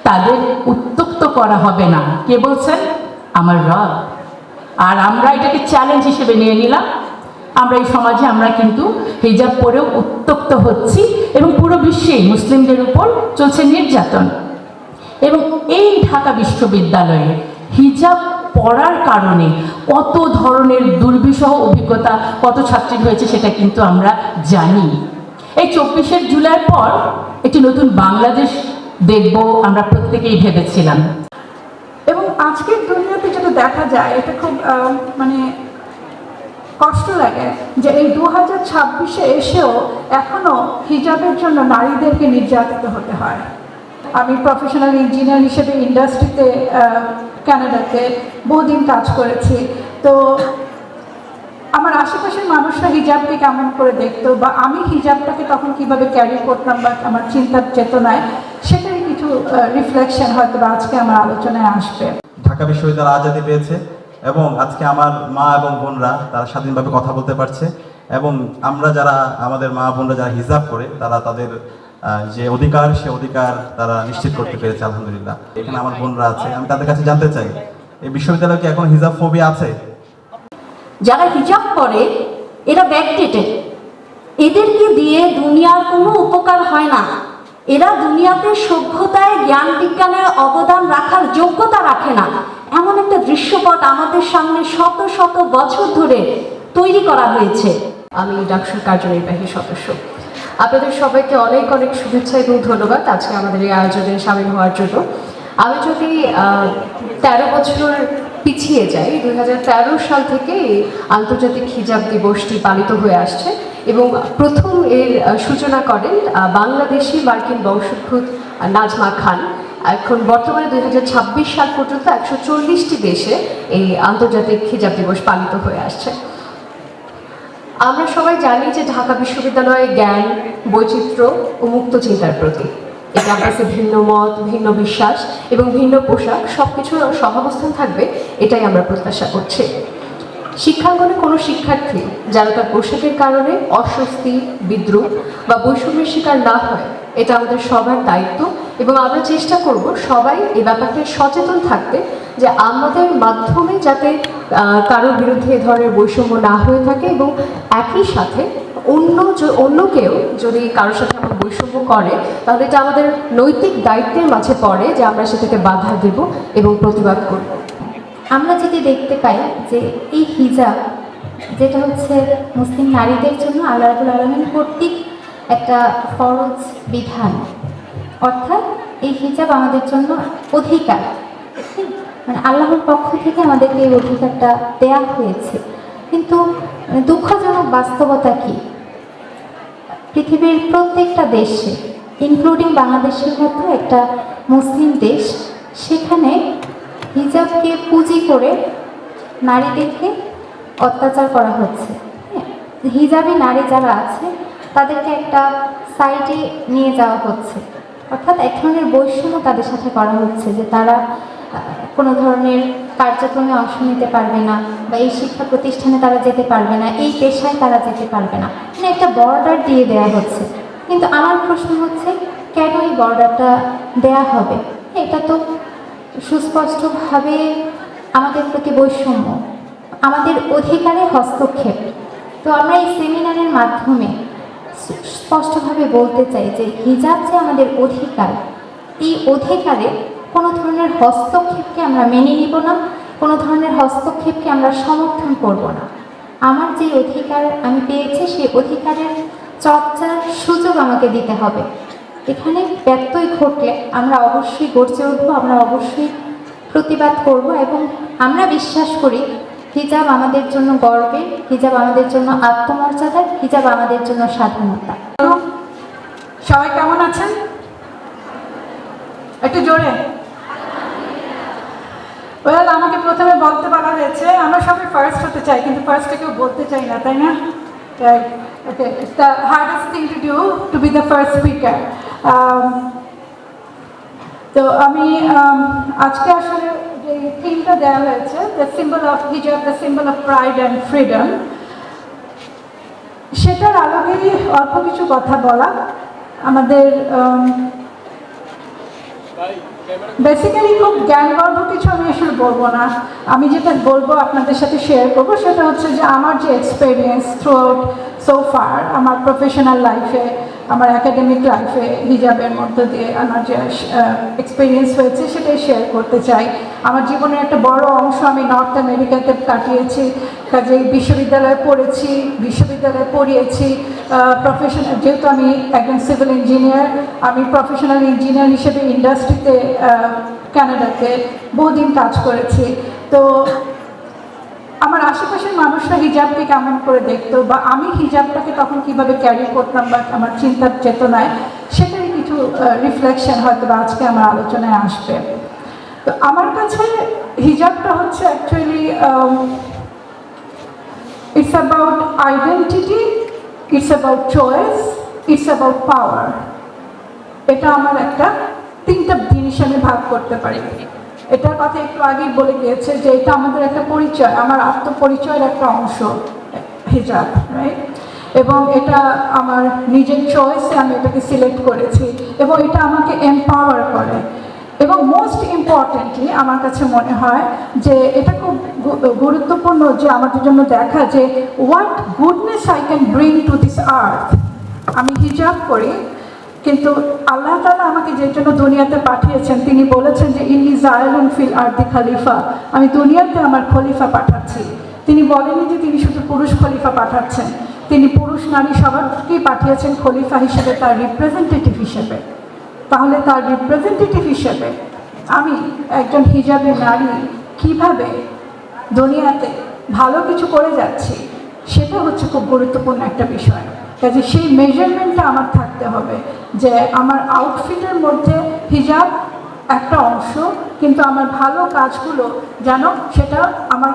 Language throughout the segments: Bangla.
তাদের উত্তক্ত করা হবে না। কে বলছেন? আমার রব। আর আমরা এটাকে চ্যালেঞ্জ হিসেবে নিয়ে নিলাম। আমরা এই সমাজে আমরা কিন্তু হিজাব পরেও উত্তক্ত হচ্ছি এবং পুরো বিশ্বেই মুসলিমদের উপর চলছে নির্যাতন। এবং এই ঢাকা বিশ্ববিদ্যালয়ে হিজাব পড়ার কারণে কত ধরনের দুর্বিষহ অভিজ্ঞতা কত ছাত্রীর হয়েছে সেটা কিন্তু আমরা জানি। এই 24শে জুলাইয়ের পর একটি নতুন বাংলাদেশ দেখব আমরা প্রত্যেকেই ভেবেছিলাম। এবং আজকের দুনিয়াতে যেটা দেখা যায় এটা খুব মানে কষ্ট লাগে যে এই 2026-এ এসেও এখনও হিজাবের জন্য নারীদেরকে নির্যাতিত হতে হয়। আমি প্রফেশনাল ইঞ্জিনিয়ার হিসেবে ইন্ডাস্ট্রিতে কানাডাতে বহুদিন কাজ করেছি। তো আমার আশেপাশের মানুষরা হিজাবকে কেমন করে দেখতো বা আমি হিজাবটাকে তখন কিভাবে ক্যারি করতাম বা আমার চিন্তার চেতনায়, সেটারই কিছু রিফ্লেকশন হয়তো বা আজকে আমার আলোচনায় আসবে। ঢাকা বিশ্ববিদ্যালয় আজাদি পেয়েছে এবং আজকে আমার মা এবং বোনরা তারা স্বাধীনভাবে কথা বলতে পারছে এবং আমরা যারা আমাদের মা বোনরা যারা হিজাব করে তারা তাদের যে অধিকার সে অধিকার তারা নিশ্চিত করতে পেরেছে আলহামদুলিল্লাহ। এখানে আমার বোনরা আছে, আমি তাদের কাছে জানতে চাই এই বিশ্ববিদ্যালয়ে কি এখন হিজাব ফোবিয়া আছে? যারা হিজাব করে এরা ব্যাকডেটেড, এদেরকে দিয়ে দুনিয়ার কোনো উপকার হয় না। এরা দুনিয়াতে সভ্যতায় জ্ঞান বিজ্ঞানের অবদান রাখার যোগ্যতা রাখে না। এমন একটা দৃশ্যপট আমাদের সামনে শত শত বছর ধরে তৈরি করা হয়েছে। আমি ডাকসুর কার্যনির্বাহী সদস্য। আপনাদের সবাইকে অনেক অনেক শুভেচ্ছা এবং ধন্যবাদ আজকে আমাদের এই আয়োজনে সামিল হওয়ার জন্য। আমি যদি 13 বছর পিছিয়ে যাই, 2013 সাল থেকে আন্তর্জাতিক হিজাব দিবসটি পালিত হয়ে আসছে এবং প্রথম এর সূচনা করেন বাংলাদেশি মার্কিন বংশোদ্ভূত নাজমা খান। এখন বর্তমানে 2026 সাল পর্যন্ত 140টি দেশে এই আন্তর্জাতিক হিজাব দিবস পালিত হয়ে আসছে। আমরা সবাই জানি যে ঢাকা বিশ্ববিদ্যালয়ে জ্ঞান, বৈচিত্র্য ও মুক্ত চিন্তার প্রতীক। এই ক্যাম্পাসে ভিন্ন মত, ভিন্ন বিশ্বাস এবং ভিন্ন পোশাক সবকিছুর সহাবস্থান থাকবে, এটাই আমরা প্রত্যাশা করছি। শিক্ষাঙ্গনে কোনো শিক্ষার্থী যারা তার পোশাকের কারণে অস্বস্তি, বিদ্রুপ বা বৈষম্যের শিকার না হয়, এটা আমাদের সবার দায়িত্ব এবং আমরা চেষ্টা করব সবাই এই ব্যাপারটা সচেতন থাকতে যে আমাদের মাধ্যমে যাতে কারোর বিরুদ্ধে এ ধরনের বৈষম্য না হয়ে থাকে এবং একই সাথে অন্য কেউ যদি কারোর সাথে আমার বৈষম্য করে তাহলে এটা আমাদের নৈতিক দায়িত্বের মাঝে পড়ে যে আমরা সেটাকে বাধা দেব এবং প্রতিবাদ করব। আমরা যদি দেখতে পাই যে এই হিজাব যেটা হচ্ছে মুসলিম নারীদের জন্য আল্লাহ রাব্বুল আলামিন কর্তৃক একটা ফরজ বিধান, অর্থাৎ এই হিজাব আমাদের জন্য অধিকার, মানে আল্লাহর পক্ষ থেকে আমাদেরকে এই অধিকারটা দেয়া হয়েছে। কিন্তু দুঃখজনক বাস্তবতা কি, পৃথিবীর প্রত্যেকটা দেশে ইনক্লুডিং বাংলাদেশের মতো একটা মুসলিম দেশ, সেখানে হিজাবকে পুঁজি করে নারীদেরকে অত্যাচার করা হচ্ছে। হিজাবি নারী যারা আছে তাদেরকে একটা সাইডে নিয়ে যাওয়া হচ্ছে, অর্থাৎ এক ধরনের বৈষম্য তাদের সাথে করা হচ্ছে যে তারা কোনো ধরনের কার্যক্রমে অংশ নিতে পারবে না বা এই শিক্ষা প্রতিষ্ঠানে তারা যেতে পারবে না, এই পেশায় তারা যেতে পারবে না, মানে একটা বর্ডার দিয়ে দেওয়া হচ্ছে। কিন্তু আমার প্রশ্ন হচ্ছে কেন এই বর্ডারটা দেয়া হবে? এটা তো সুস্পষ্টভাবে আমাদের প্রতি বৈষম্য, আমাদের অধিকারে হস্তক্ষেপ। তো আমরা এই সেমিনারের মাধ্যমে স্পষ্টভাবে বলতে চাই যে হিজাব যে আমাদের অধিকার, এই অধিকারে কোনো ধরনের হস্তক্ষেপকে আমরা মেনে নিব না, কোনো ধরনের হস্তক্ষেপকে আমরা সমর্থন করব না। আমার যে অধিকার আমি পেয়েছি সেই অধিকারের চর্চার সুযোগ আমাকে দিতে হবে। এখানে ব্যত্যয় ঘটলে আমরা অবশ্যই গর্জে উঠবো, আমরা অবশ্যই প্রতিবাদ করব এবং আমরা বিশ্বাস করি হিজাব আমাদের জন্য গর্বের, হিজাব আমাদের জন্য আত্মমর্যাদার, হিজাব আমাদের জন্য স্বাধীনতা। সবাই কেমন আছেন? একটু জোরে। ওয়েল, আমাকে প্রথমে বলতে বলা হয়েছে আমরা সবাই ফার্স্ট হতে চাই, কিন্তু ফার্স্টে কেউ বলতে চাই না, তাই না? Okay, it's the hardest thing to do to be the first speaker. তো আমি আজকে আসলে যে থিমটা দেওয়া হয়েছে, দ্য সিম্বল অফ হিজাব, the symbol of pride and freedom, সেটার আলোকেই অল্প কিছু কথা বলা। আমাদের বেসিক্যালি খুব জ্ঞানগর্ভ কিছু আমি আসলে বলবো না। আমি যেটা বলবো আপনাদের সাথে শেয়ার করবো সেটা হচ্ছে যে আমার যে experience through out so far, আমার প্রফেশনাল লাইফে, আমার একাডেমিক লাইফে হিজাবের মধ্য দিয়ে আমার যে এক্সপিরিয়েন্স হয়েছে সেটাই শেয়ার করতে চাই। আমার জীবনের একটা বড় অংশ আমি নর্থ আমেরিকাতে কাটিয়েছি, কাজেই বিশ্ববিদ্যালয়ে পড়েছি, বিশ্ববিদ্যালয়ে পড়িয়েছি। প্রফেশনাল, যেহেতু আমি একজন সিভিল ইঞ্জিনিয়ার, আমি প্রফেশনাল ইঞ্জিনিয়ার হিসেবে ইন্ডাস্ট্রিতে কানাডাতে বহুদিন কাজ করেছি। তো আমার আশেপাশের মানুষরা হিজাবকে কেমন করে দেখতো বা আমি হিজাবটাকে তখন কিভাবে ক্যারি করতাম বা আমার চিন্তার চেতনায়, সেটারই কিছু রিফ্লেকশন হয়তো বা আজকে আমার আলোচনায় আসবে। তো আমার কাছে হিজাবটা হচ্ছে actually it's about identity, it's about choice, it's about power. এটা আমার একটা তিনটা জিনিস আমি ভাগ করতে পারি। এটার কথা একটু আগেই বলে গিয়েছে যে এটা আমাদের একটা পরিচয়, আমার আত্মপরিচয়ের একটা অংশ হিজাব, রাইট? এবং এটা আমার নিজের চয়েসে আমি এটাকে সিলেক্ট করেছি এবং এটা আমাকে এম্পাওয়ার করে। এবং মোস্ট ইম্পর্টেন্টলি আমার কাছে মনে হয় যে এটা খুব গুরুত্বপূর্ণ যে আমাদের জন্য দেখা যে what goodness I can bring to this আর্থ। আমি হিজাব করি, কিন্তু আল্লাহ তাআলা আমাকে যে জন্য দুনিয়াতে পাঠিয়েছেন, তিনি বলেছেন যে ইন্নী জাইলুন ফিল আরদি খলিফা, আমি দুনিয়াতে আমার খলিফা পাঠাচ্ছি। তিনি বলেননি যে তিনি শুধু পুরুষ খলিফা পাঠাচ্ছেন, তিনি পুরুষ নারী সবাইকেই পাঠিয়েছেন খলিফা হিসেবে, তার রিপ্রেজেন্টেটিভ হিসেবে। তাহলে তার রিপ্রেজেন্টেটিভ হিসেবে আমি একজন হিজাবি নারী কিভাবে দুনিয়াতে ভালো কিছু করে যাচ্ছি, সেটা হচ্ছে খুব গুরুত্বপূর্ণ একটা বিষয়। কাজে সেই মেজারমেন্টটা আমার থাকতে হবে যে আমার আউটফিটের মধ্যে হিজাব একটা অংশ, কিন্তু আমার ভালো কাজগুলো যেন সেটা আমার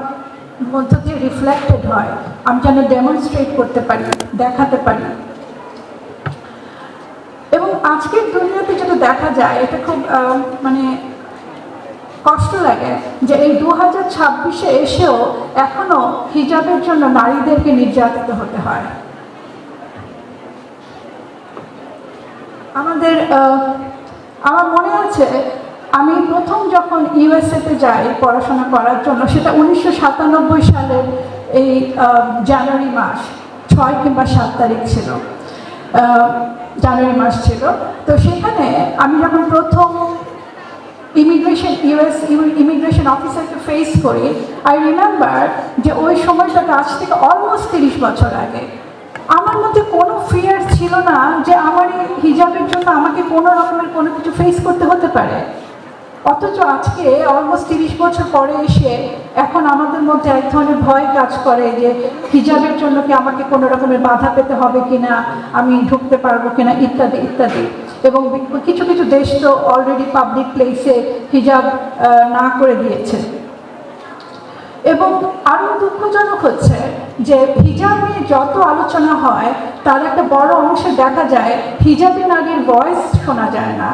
মধ্য দিয়ে রিফ্লেক্টেড হয়, আমি যেন ডেমনস্ট্রেট করতে পারি, দেখাতে পারি। এবং আজকের দুনিয়াতে যেটা দেখা যায়, এটা খুব মানে কষ্ট লাগে যে এই 2026-এ এসেও এখনো হিজাবের জন্য নারীদেরকে নির্যাতিত হতে হয়। আমার মনে আছে আমি প্রথম যখন ইউএসএতে যাই পড়াশোনা করার জন্য, সেটা 1997 সালের এই জানুয়ারি মাস 6 কিংবা 7 তারিখ ছিল, জানুয়ারি মাস ছিল। তো সেখানে আমি যখন প্রথম ইমিগ্রেশন অফিসারকে ফেস করি, আই রিমেম্বার যে ওই সময়টাতে আজ থেকে অলমোস্ট 30 বছর আগে আমার মধ্যে কোনো ফিয়ার ছিল না যে আমার এই হিজাবের জন্য আমাকে কোনো রকমের কোনো কিছু ফেস করতে হতে পারে। অথচ আজকে অলমোস্ট 30 বছর পরে এসে এখন আমাদের মধ্যে এক ধরনের ভয় কাজ করে যে হিজাবের জন্য কি আমাকে কোনো রকমের বাধা পেতে হবে কিনা, আমি ঢুকতে পারবো কিনা, ইত্যাদি ইত্যাদি। এবং কিছু কিছু দেশ তো অলরেডি পাবলিক প্লেসে হিজাব না করে দিয়েছে। এবং আরও দুঃখজনক হচ্ছে যে হিজাব নিয়ে যত আলোচনা হয় তার একটা বড় অংশে দেখা যায় হিজাবি নারীর ভয়েস শোনা যায় না।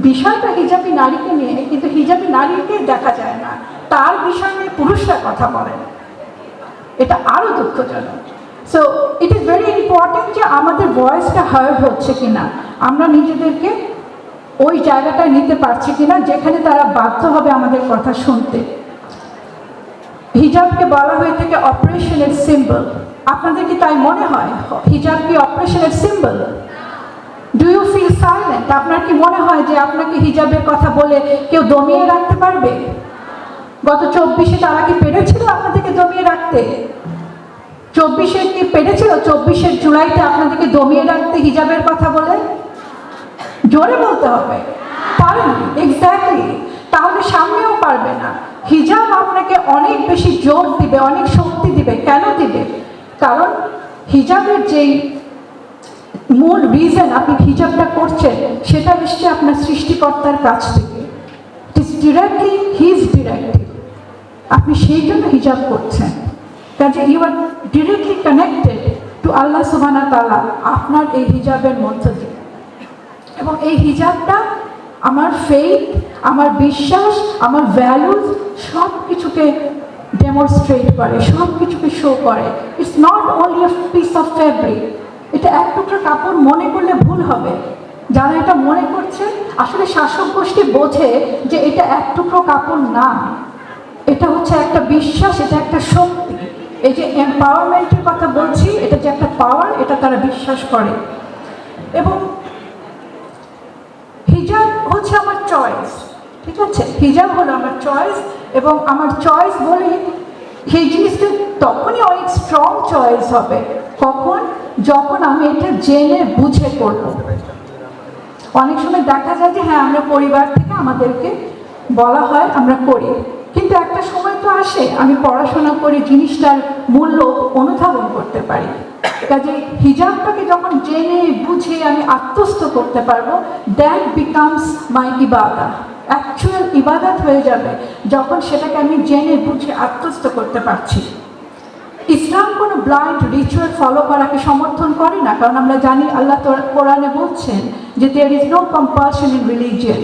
বিষয়টা হিজাবি নারীকে নিয়ে, কিন্তু হিজাবি নারীকে দেখা যায় না, তার বিষয় নিয়ে পুরুষরা কথা বলেন। এটা আরও দুঃখজনক। So it is very important যে আমাদের ভয়েসটা হার্ড হচ্ছে কিনা, আমরা নিজেদেরকে ওই জায়গাটায় নিতে পারছি কিনা যেখানে তারা বাধ্য হবে আমাদের কথা শুনতে। হিজাবকে বলা হয়ে থাকে অপারেশনের সিম্বল। আপনাদের কি তাই মনে হয় হিজাব কি অপারেশনের symbol? Do you feel silent? আপনার কি মনে হয় যে আপনাকে হিজাবের কথা বলে কেউ দমিয়ে রাখতে পারবে? গত 24-এ তারা কি পেরেছিল আপনাদেরকে দমিয়ে রাখতে? 24-এ কি পেরেছিল 24শে জুলাইতে আপনাদেরকে দমিয়ে রাখতে হিজাবের কথা বলে? জোরে বলতে হবে, পারেন? এক্স্যাক্টলি। তাহলে সামনেও পারবে না। হিজাব আপনাকে অনেক বেশি জোর দিবে, অনেক শক্তি দিবে। কেন দিবে? কারণ হিজাবের যেই মূল রিজন আপনি হিজাবটা করছেন সেটা এসছে আপনার সৃষ্টিকর্তার কাছ থেকে। It is directly his directive. আপনি সেই জন্য হিজাব করছেন, কাজে you are directly connected to আল্লাহ সুবহানাহু ওয়া তাআলা আপনার এই হিজাবের মধ্য দিয়ে। এবং এই হিজাবটা আমার ফেইথ, আমার বিশ্বাস, আমার ভ্যালুজ সব কিছুকে ডেমনস্ট্রেট করে, সব কিছুকে শো করে। It's not only a piece of fabric. এটা এক টুকরো কাপড় মনে করলে ভুল হবে। যারা এটা মনে করছে, আসলে শাসক গোষ্ঠী বোঝে যে এটা এক টুকরো কাপড় না, এটা হচ্ছে একটা বিশ্বাস, এটা একটা শক্তি। এই যে এম্পাওয়ারমেন্টের কথা বলছি, এটা যে একটা পাওয়ার, এটা তারা বিশ্বাস করে। এবং হিজাব হচ্ছে আমার চয়েস, ঠিক আছে? হিজাব হলো আমার চয়েস, এবং আমার চয়েস বলি সেই জিনিসটা তখনই অনেক স্ট্রং চয়েস হবে কখন, যখন আমি এটা জেনে বুঝে করব। অনেক সময় দেখা যায় যে হ্যাঁ, আমরা পরিবার থেকে আমাদেরকে বলা হয়, আমরা করি, কিন্তু একটা সময় তো আসে আমি পড়াশোনা করে জিনিসটার মূল্য অনুধাবন করতে পারি। কাজে হিজাবটাকে যখন জেনে বুঝে আমি আত্মস্থ করতে পারবো, দ্যাট বিকামস মাই ইবাদা, অ্যাকচুয়াল ইবাদত হয়ে যাবে যখন সেটাকে আমি জেনে বুঝে আত্মস্থ করতে পারছি। ইসলাম কোনো ব্লাইন্ড রিচুয়াল ফলো করাকে সমর্থন করে না, কারণ আমরা জানি আল্লাহ কোরআনে বলছেন যে there is no compulsion in religion.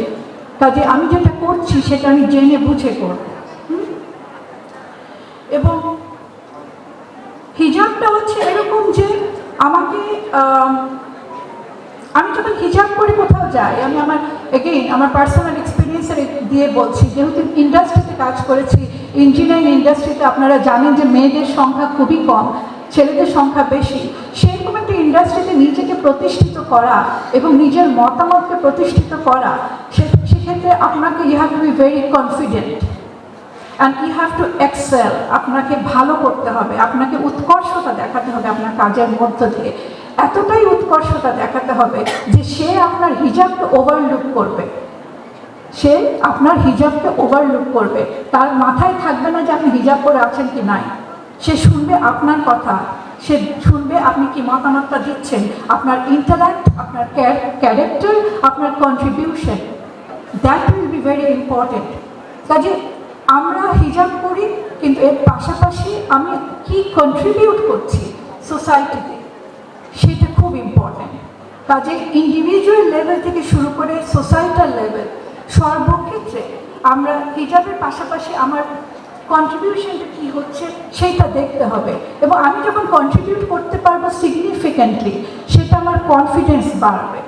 কাজে আমি যেটা করছি সেটা আমি জেনে বুঝে করব। এবং হিজাবটা হচ্ছে এরকম যে আমাকে আমি যখন হিজাব করে কোথাও যাই, আমি আমার পার্সোনাল এক্সপিরিয়েন্সের দিয়ে বলছি, যেহেতু ইন্ডাস্ট্রিতে কাজ করেছি, ইঞ্জিনিয়ারিং ইন্ডাস্ট্রিতে আপনারা জানেন যে মেয়েদের সংখ্যা খুবই কম, ছেলেদের সংখ্যা বেশি। সেরকম একটা ইন্ডাস্ট্রিতে নিজেকে প্রতিষ্ঠিত করা এবং নিজের মতামতকে প্রতিষ্ঠিত করা, সেক্ষেত্রে আপনাকে you have to be very confident and you have to excel. আপনাকে ভালো করতে হবে, আপনাকে উৎকর্ষতা দেখাতে হবে আপনার কাজের মধ্য দিয়ে, এতটাই উৎকর্ষতা দেখাতে হবে যে সে আপনার হিজাবকে ওভারলুক করবে, সে আপনার হিজাবকে ওভারলুক করবে। তার মাথায় থাকবে না যে আপনি হিজাব পরে আছেন কি নাই, সে শুনবে আপনার কথা, সে শুনবে আপনি কি মতামতটা দিচ্ছেন, আপনার ইন্টারাক্ট, আপনার ক্যারেক্টার, আপনার contribution, that will be very important. কাজে আমরা হিজাব করি, কিন্তু এর পাশাপাশি আমি কি কন্ট্রিবিউট করছি সোসাইটিতে, সেটা খুব ইম্পর্টেন্ট। কাজে ইন্ডিভিজুয়াল লেভেল থেকে শুরু করে সোসাইটাল লেভেল, সর্বক্ষেত্রে আমরা হিজাবের পাশাপাশি আমার কন্ট্রিবিউশনটা কী হচ্ছে সেইটা দেখতে হবে। এবং আমি যখন কন্ট্রিবিউট করতে পারবো সিগনিফিক্যান্টলি, সেটা আমার কনফিডেন্স বাড়বে।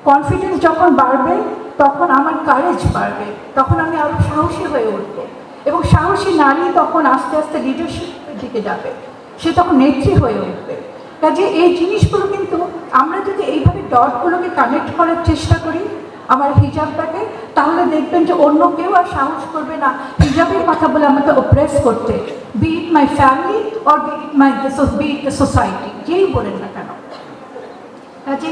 কনফিডেন্স যখন বাড়বে তখন আমার কারেজ বাড়বে, তখন আমি আরও সাহসী হয়ে উঠব। এবং সাহসী নারী তখন আস্তে আস্তে লিডারশিপের দিকে যাবে, সে তখন নেত্রী হয়ে উঠবে। কাজে এই জিনিসগুলো কিন্তু আমরা যদি এইভাবে ডটগুলোকে কানেক্ট করার চেষ্টা করি আমার হিজাবটাকে, তাহলে দেখবেন যে অন্য কেউ আর সাহস করবে না হিজাবের কথা বলে আমাকে অপ্রেস করতে, be it my family or be it the society, যেই বলেন না কেন। কাজে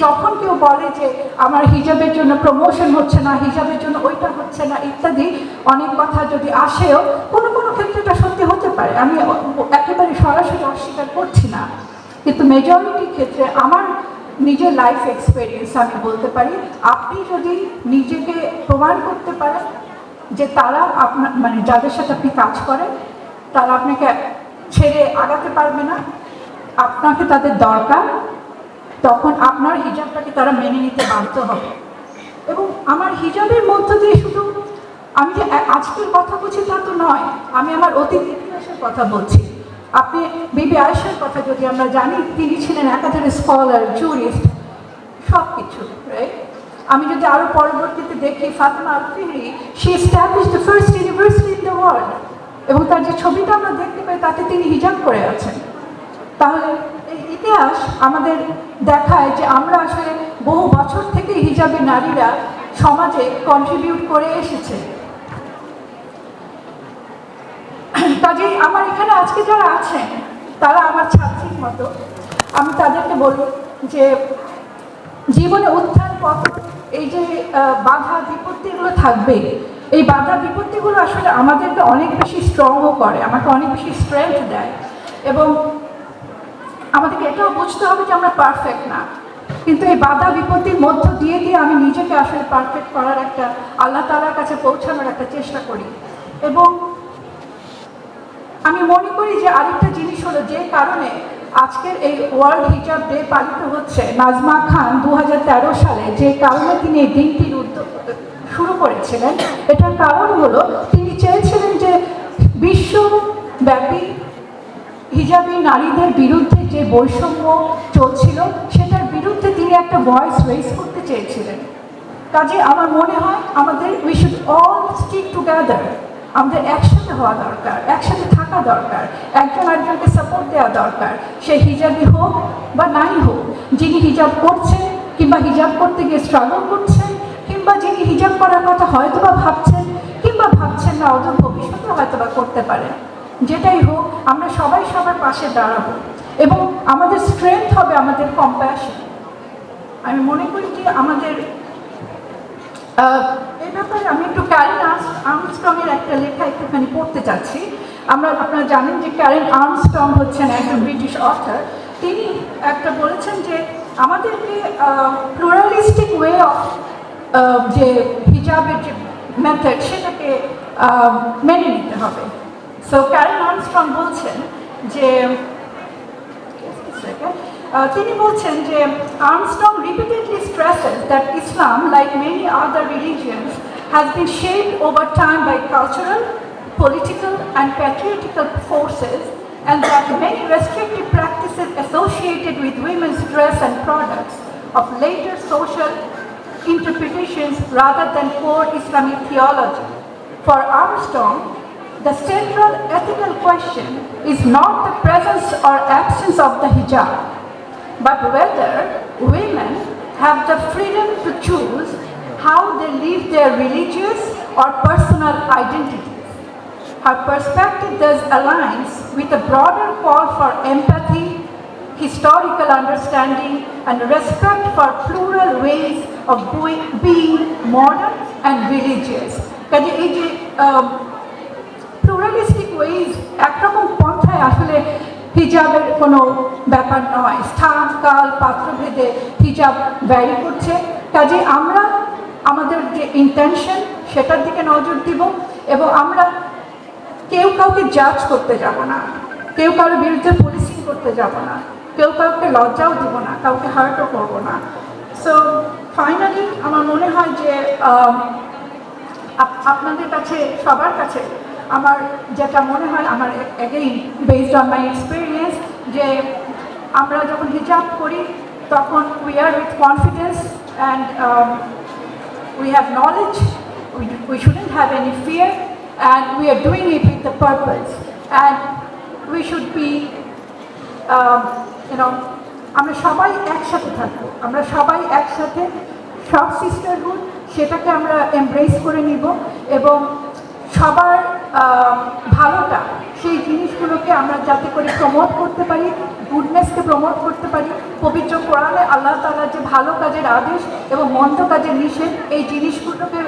যখন কেউ বলে যে আমার হিজাবের জন্য প্রমোশন হচ্ছে না, হিজাবের জন্য ওইটা হচ্ছে না ইত্যাদি অনেক কথা যদি আসেও, কোনো কোনো ক্ষেত্রে এটা সত্যি হতে পারে, আমি একেবারে সরাসরি অস্বীকার করছি না, কিন্তু মেজরিটির ক্ষেত্রে আমার নিজের লাইফ এক্সপিরিয়েন্স আমি বলতে পারি, আপনি যদি নিজেকে প্রমাণ করতে পারেন যে তারা আপনার মানে যাদের সাথে আপনি কাজ করেন তারা আপনাকে ছেড়ে আগাতে পারবে না, আপনাকে তাদের দরকার, তখন আপনার হিজাবটাকে তারা মেনে নিতে বাধ্য হবে। এবং আমার হিজাবের মধ্য দিয়ে শুধু আমি যে আজকের কথা বলছি তা তো নয়, আমি আমার অতীত ইতিহাসের কথা বলছি। আপনি বিবি আয়েশার কথা যদি আমরা জানি, তিনি ছিলেন একাধারে স্কলার, জুরিস্ট, সব কিছু, রাইট? আমি যদি আরও পরবর্তীতে দেখি Fatima al Fihri, she establish the first university in the world, এবং তার যে ছবিটা আমরা দেখতে পাই তাতে তিনি হিজাব করে আছেন। তাহলে এই ইতিহাস আমাদের দেখায় যে আমরা আসলে বহু বছর থেকে হিজাবে নারীরা সমাজে কন্ট্রিবিউট করে এসেছে। কাজেই আমার এখানে আজকে যারা আছেন তারা আমার ছাত্রীর মতো, আমি তাদেরকে বলবো যে জীবনে উত্থান পতন, এই যে বাধা বিপত্তিগুলো থাকবে, এই বাধা বিপত্তিগুলো আসলে আমাদেরকে অনেক বেশি স্ট্রংও করে, আমাকে অনেক বেশি স্ট্রেংথ দেয়। এবং আমাদেরকে এটাও বুঝতে হবে যে আমরা পারফেক্ট না, কিন্তু এই বাধা বিপত্তির মধ্য দিয়ে দিয়ে আমি নিজেকে আসলে পারফেক্ট করার একটা, আল্লাহ তাআলার কাছে পৌঁছানোর একটা চেষ্টা করি। এবং আমি মনে করি যে আরেকটা জিনিস হলো, যে কারণে আজকের এই ওয়ার্ল্ড হিজাব ডে পালিত হচ্ছে, নাজমা খান 2013 সালে যে কারণে তিনি এই দিনটির উদ্যোগ শুরু করেছিলেন, এটার কারণ হলো তিনি চেয়েছিলেন যে বিশ্বব্যাপী হিজাবি নারীদের বিরুদ্ধে যে বৈষম্য চলছিল সেটার বিরুদ্ধে তিনি তিনি একটা ভয়েস রেজ করতে চেয়েছিলেন। কাজে আমার মনে হয় আমাদের we should all stick together, আমাদের একসাথে হওয়া দরকার, একসাথে থাকা দরকার, একজন আরেকজনকে সাপোর্ট দেওয়া দরকার। সে হিজাবি হোক বা নাই হোক, যিনি হিজাব করছেন কিংবা হিজাব করতে গিয়ে স্ট্রাগল করছেন, কিংবা যিনি হিজাব করার কথা হয়তো বা ভাবছেন কিংবা ভাবছেন না, অদূর ভবিষ্যতে হয়তো বা করতে পারেন। যেটাই হোক, আমরা সবাই সবার পাশে দাঁড়াবো এবং আমাদের স্ট্রেংথ হবে আমাদের কম্প্যাশন। আমি মনে করি যে আমাদের এই ব্যাপারে আমি একটু ক্যারেন আর্মস্ট্রংয়ের একটা লেখা একটুখানি পড়তে চাচ্ছি। আপনারা জানেন যে ক্যারেন আর্মস্ট্রং হচ্ছেন একজন ব্রিটিশ অথর। তিনি একটা বলেছেন যে আমাদেরকে প্লুরালিস্টিক ওয়ে অফ যে হিজাবের যে মেথড সেটাকে মেনে নিতে হবে। সো ক্যারেন আর্মস্ট্রং বলছেন যে তিনি বলছেন যে Armstrong repeatedly stresses that Islam, like many other religions, has been shaped over time by cultural, political and patriarchal forces, and that many restrictive practices associated with women's dress and products of later social interpretations rather than core Islamic theology. For Armstrong, the central ethical question is not the presence or absence of the hijab, but whether women have the freedom to choose how they live their religious or personal identities. Her perspective thus aligns with a broader call for empathy, historical understanding, and respect for plural ways of being modern and religious. কাজে এই যে প্লুরালিস্টিক ওয়েজ একরকম পন্থায় আসলে হিজাবের কোনো ব্যাপার নয়। স্থান, কাল, পাত্রভেদে হিজাব ভ্যারি করছে। কাজে আমরা আমাদের যে ইন্টেনশন সেটার দিকে নজর দিব এবং আমরা কেউ কাউকে জাজ করতে যাব না, কেউ কারোর বিরুদ্ধে পুলিশিং করতে যাব না, কেউ কাউকে লজ্জাও দিব না, কাউকে হার্টও করবো না। সো ফাইনালি আমার মনে হয় যে আপনাদের কাছে, সবার কাছে আমার যেটা মনে হয়, আমার again based on my experience, যে আমরা যখন হিজাব করি তখন we are with confidence and we have knowledge, we shouldn't have any fear and we are doing it with the purpose and we should be আমরা সবাই একসাথে থাকবো, আমরা সবাই একসাথে, সব সিস্টারহুড সেটাকে আমরা এমব্রেস করে নিব এবং সবার ভালোটা, সেই জিনিসগুলোকে আমরা যাতে করে প্রমোট করতে পারি, গুডনেসকে প্রমোট করতে পারি। পবিত্র কোরআনে আল্লাহ তাআলা যে ভালো কাজের আদেশ এবং মন্দ কাজের নিষেধ, এই জিনিসগুলোকে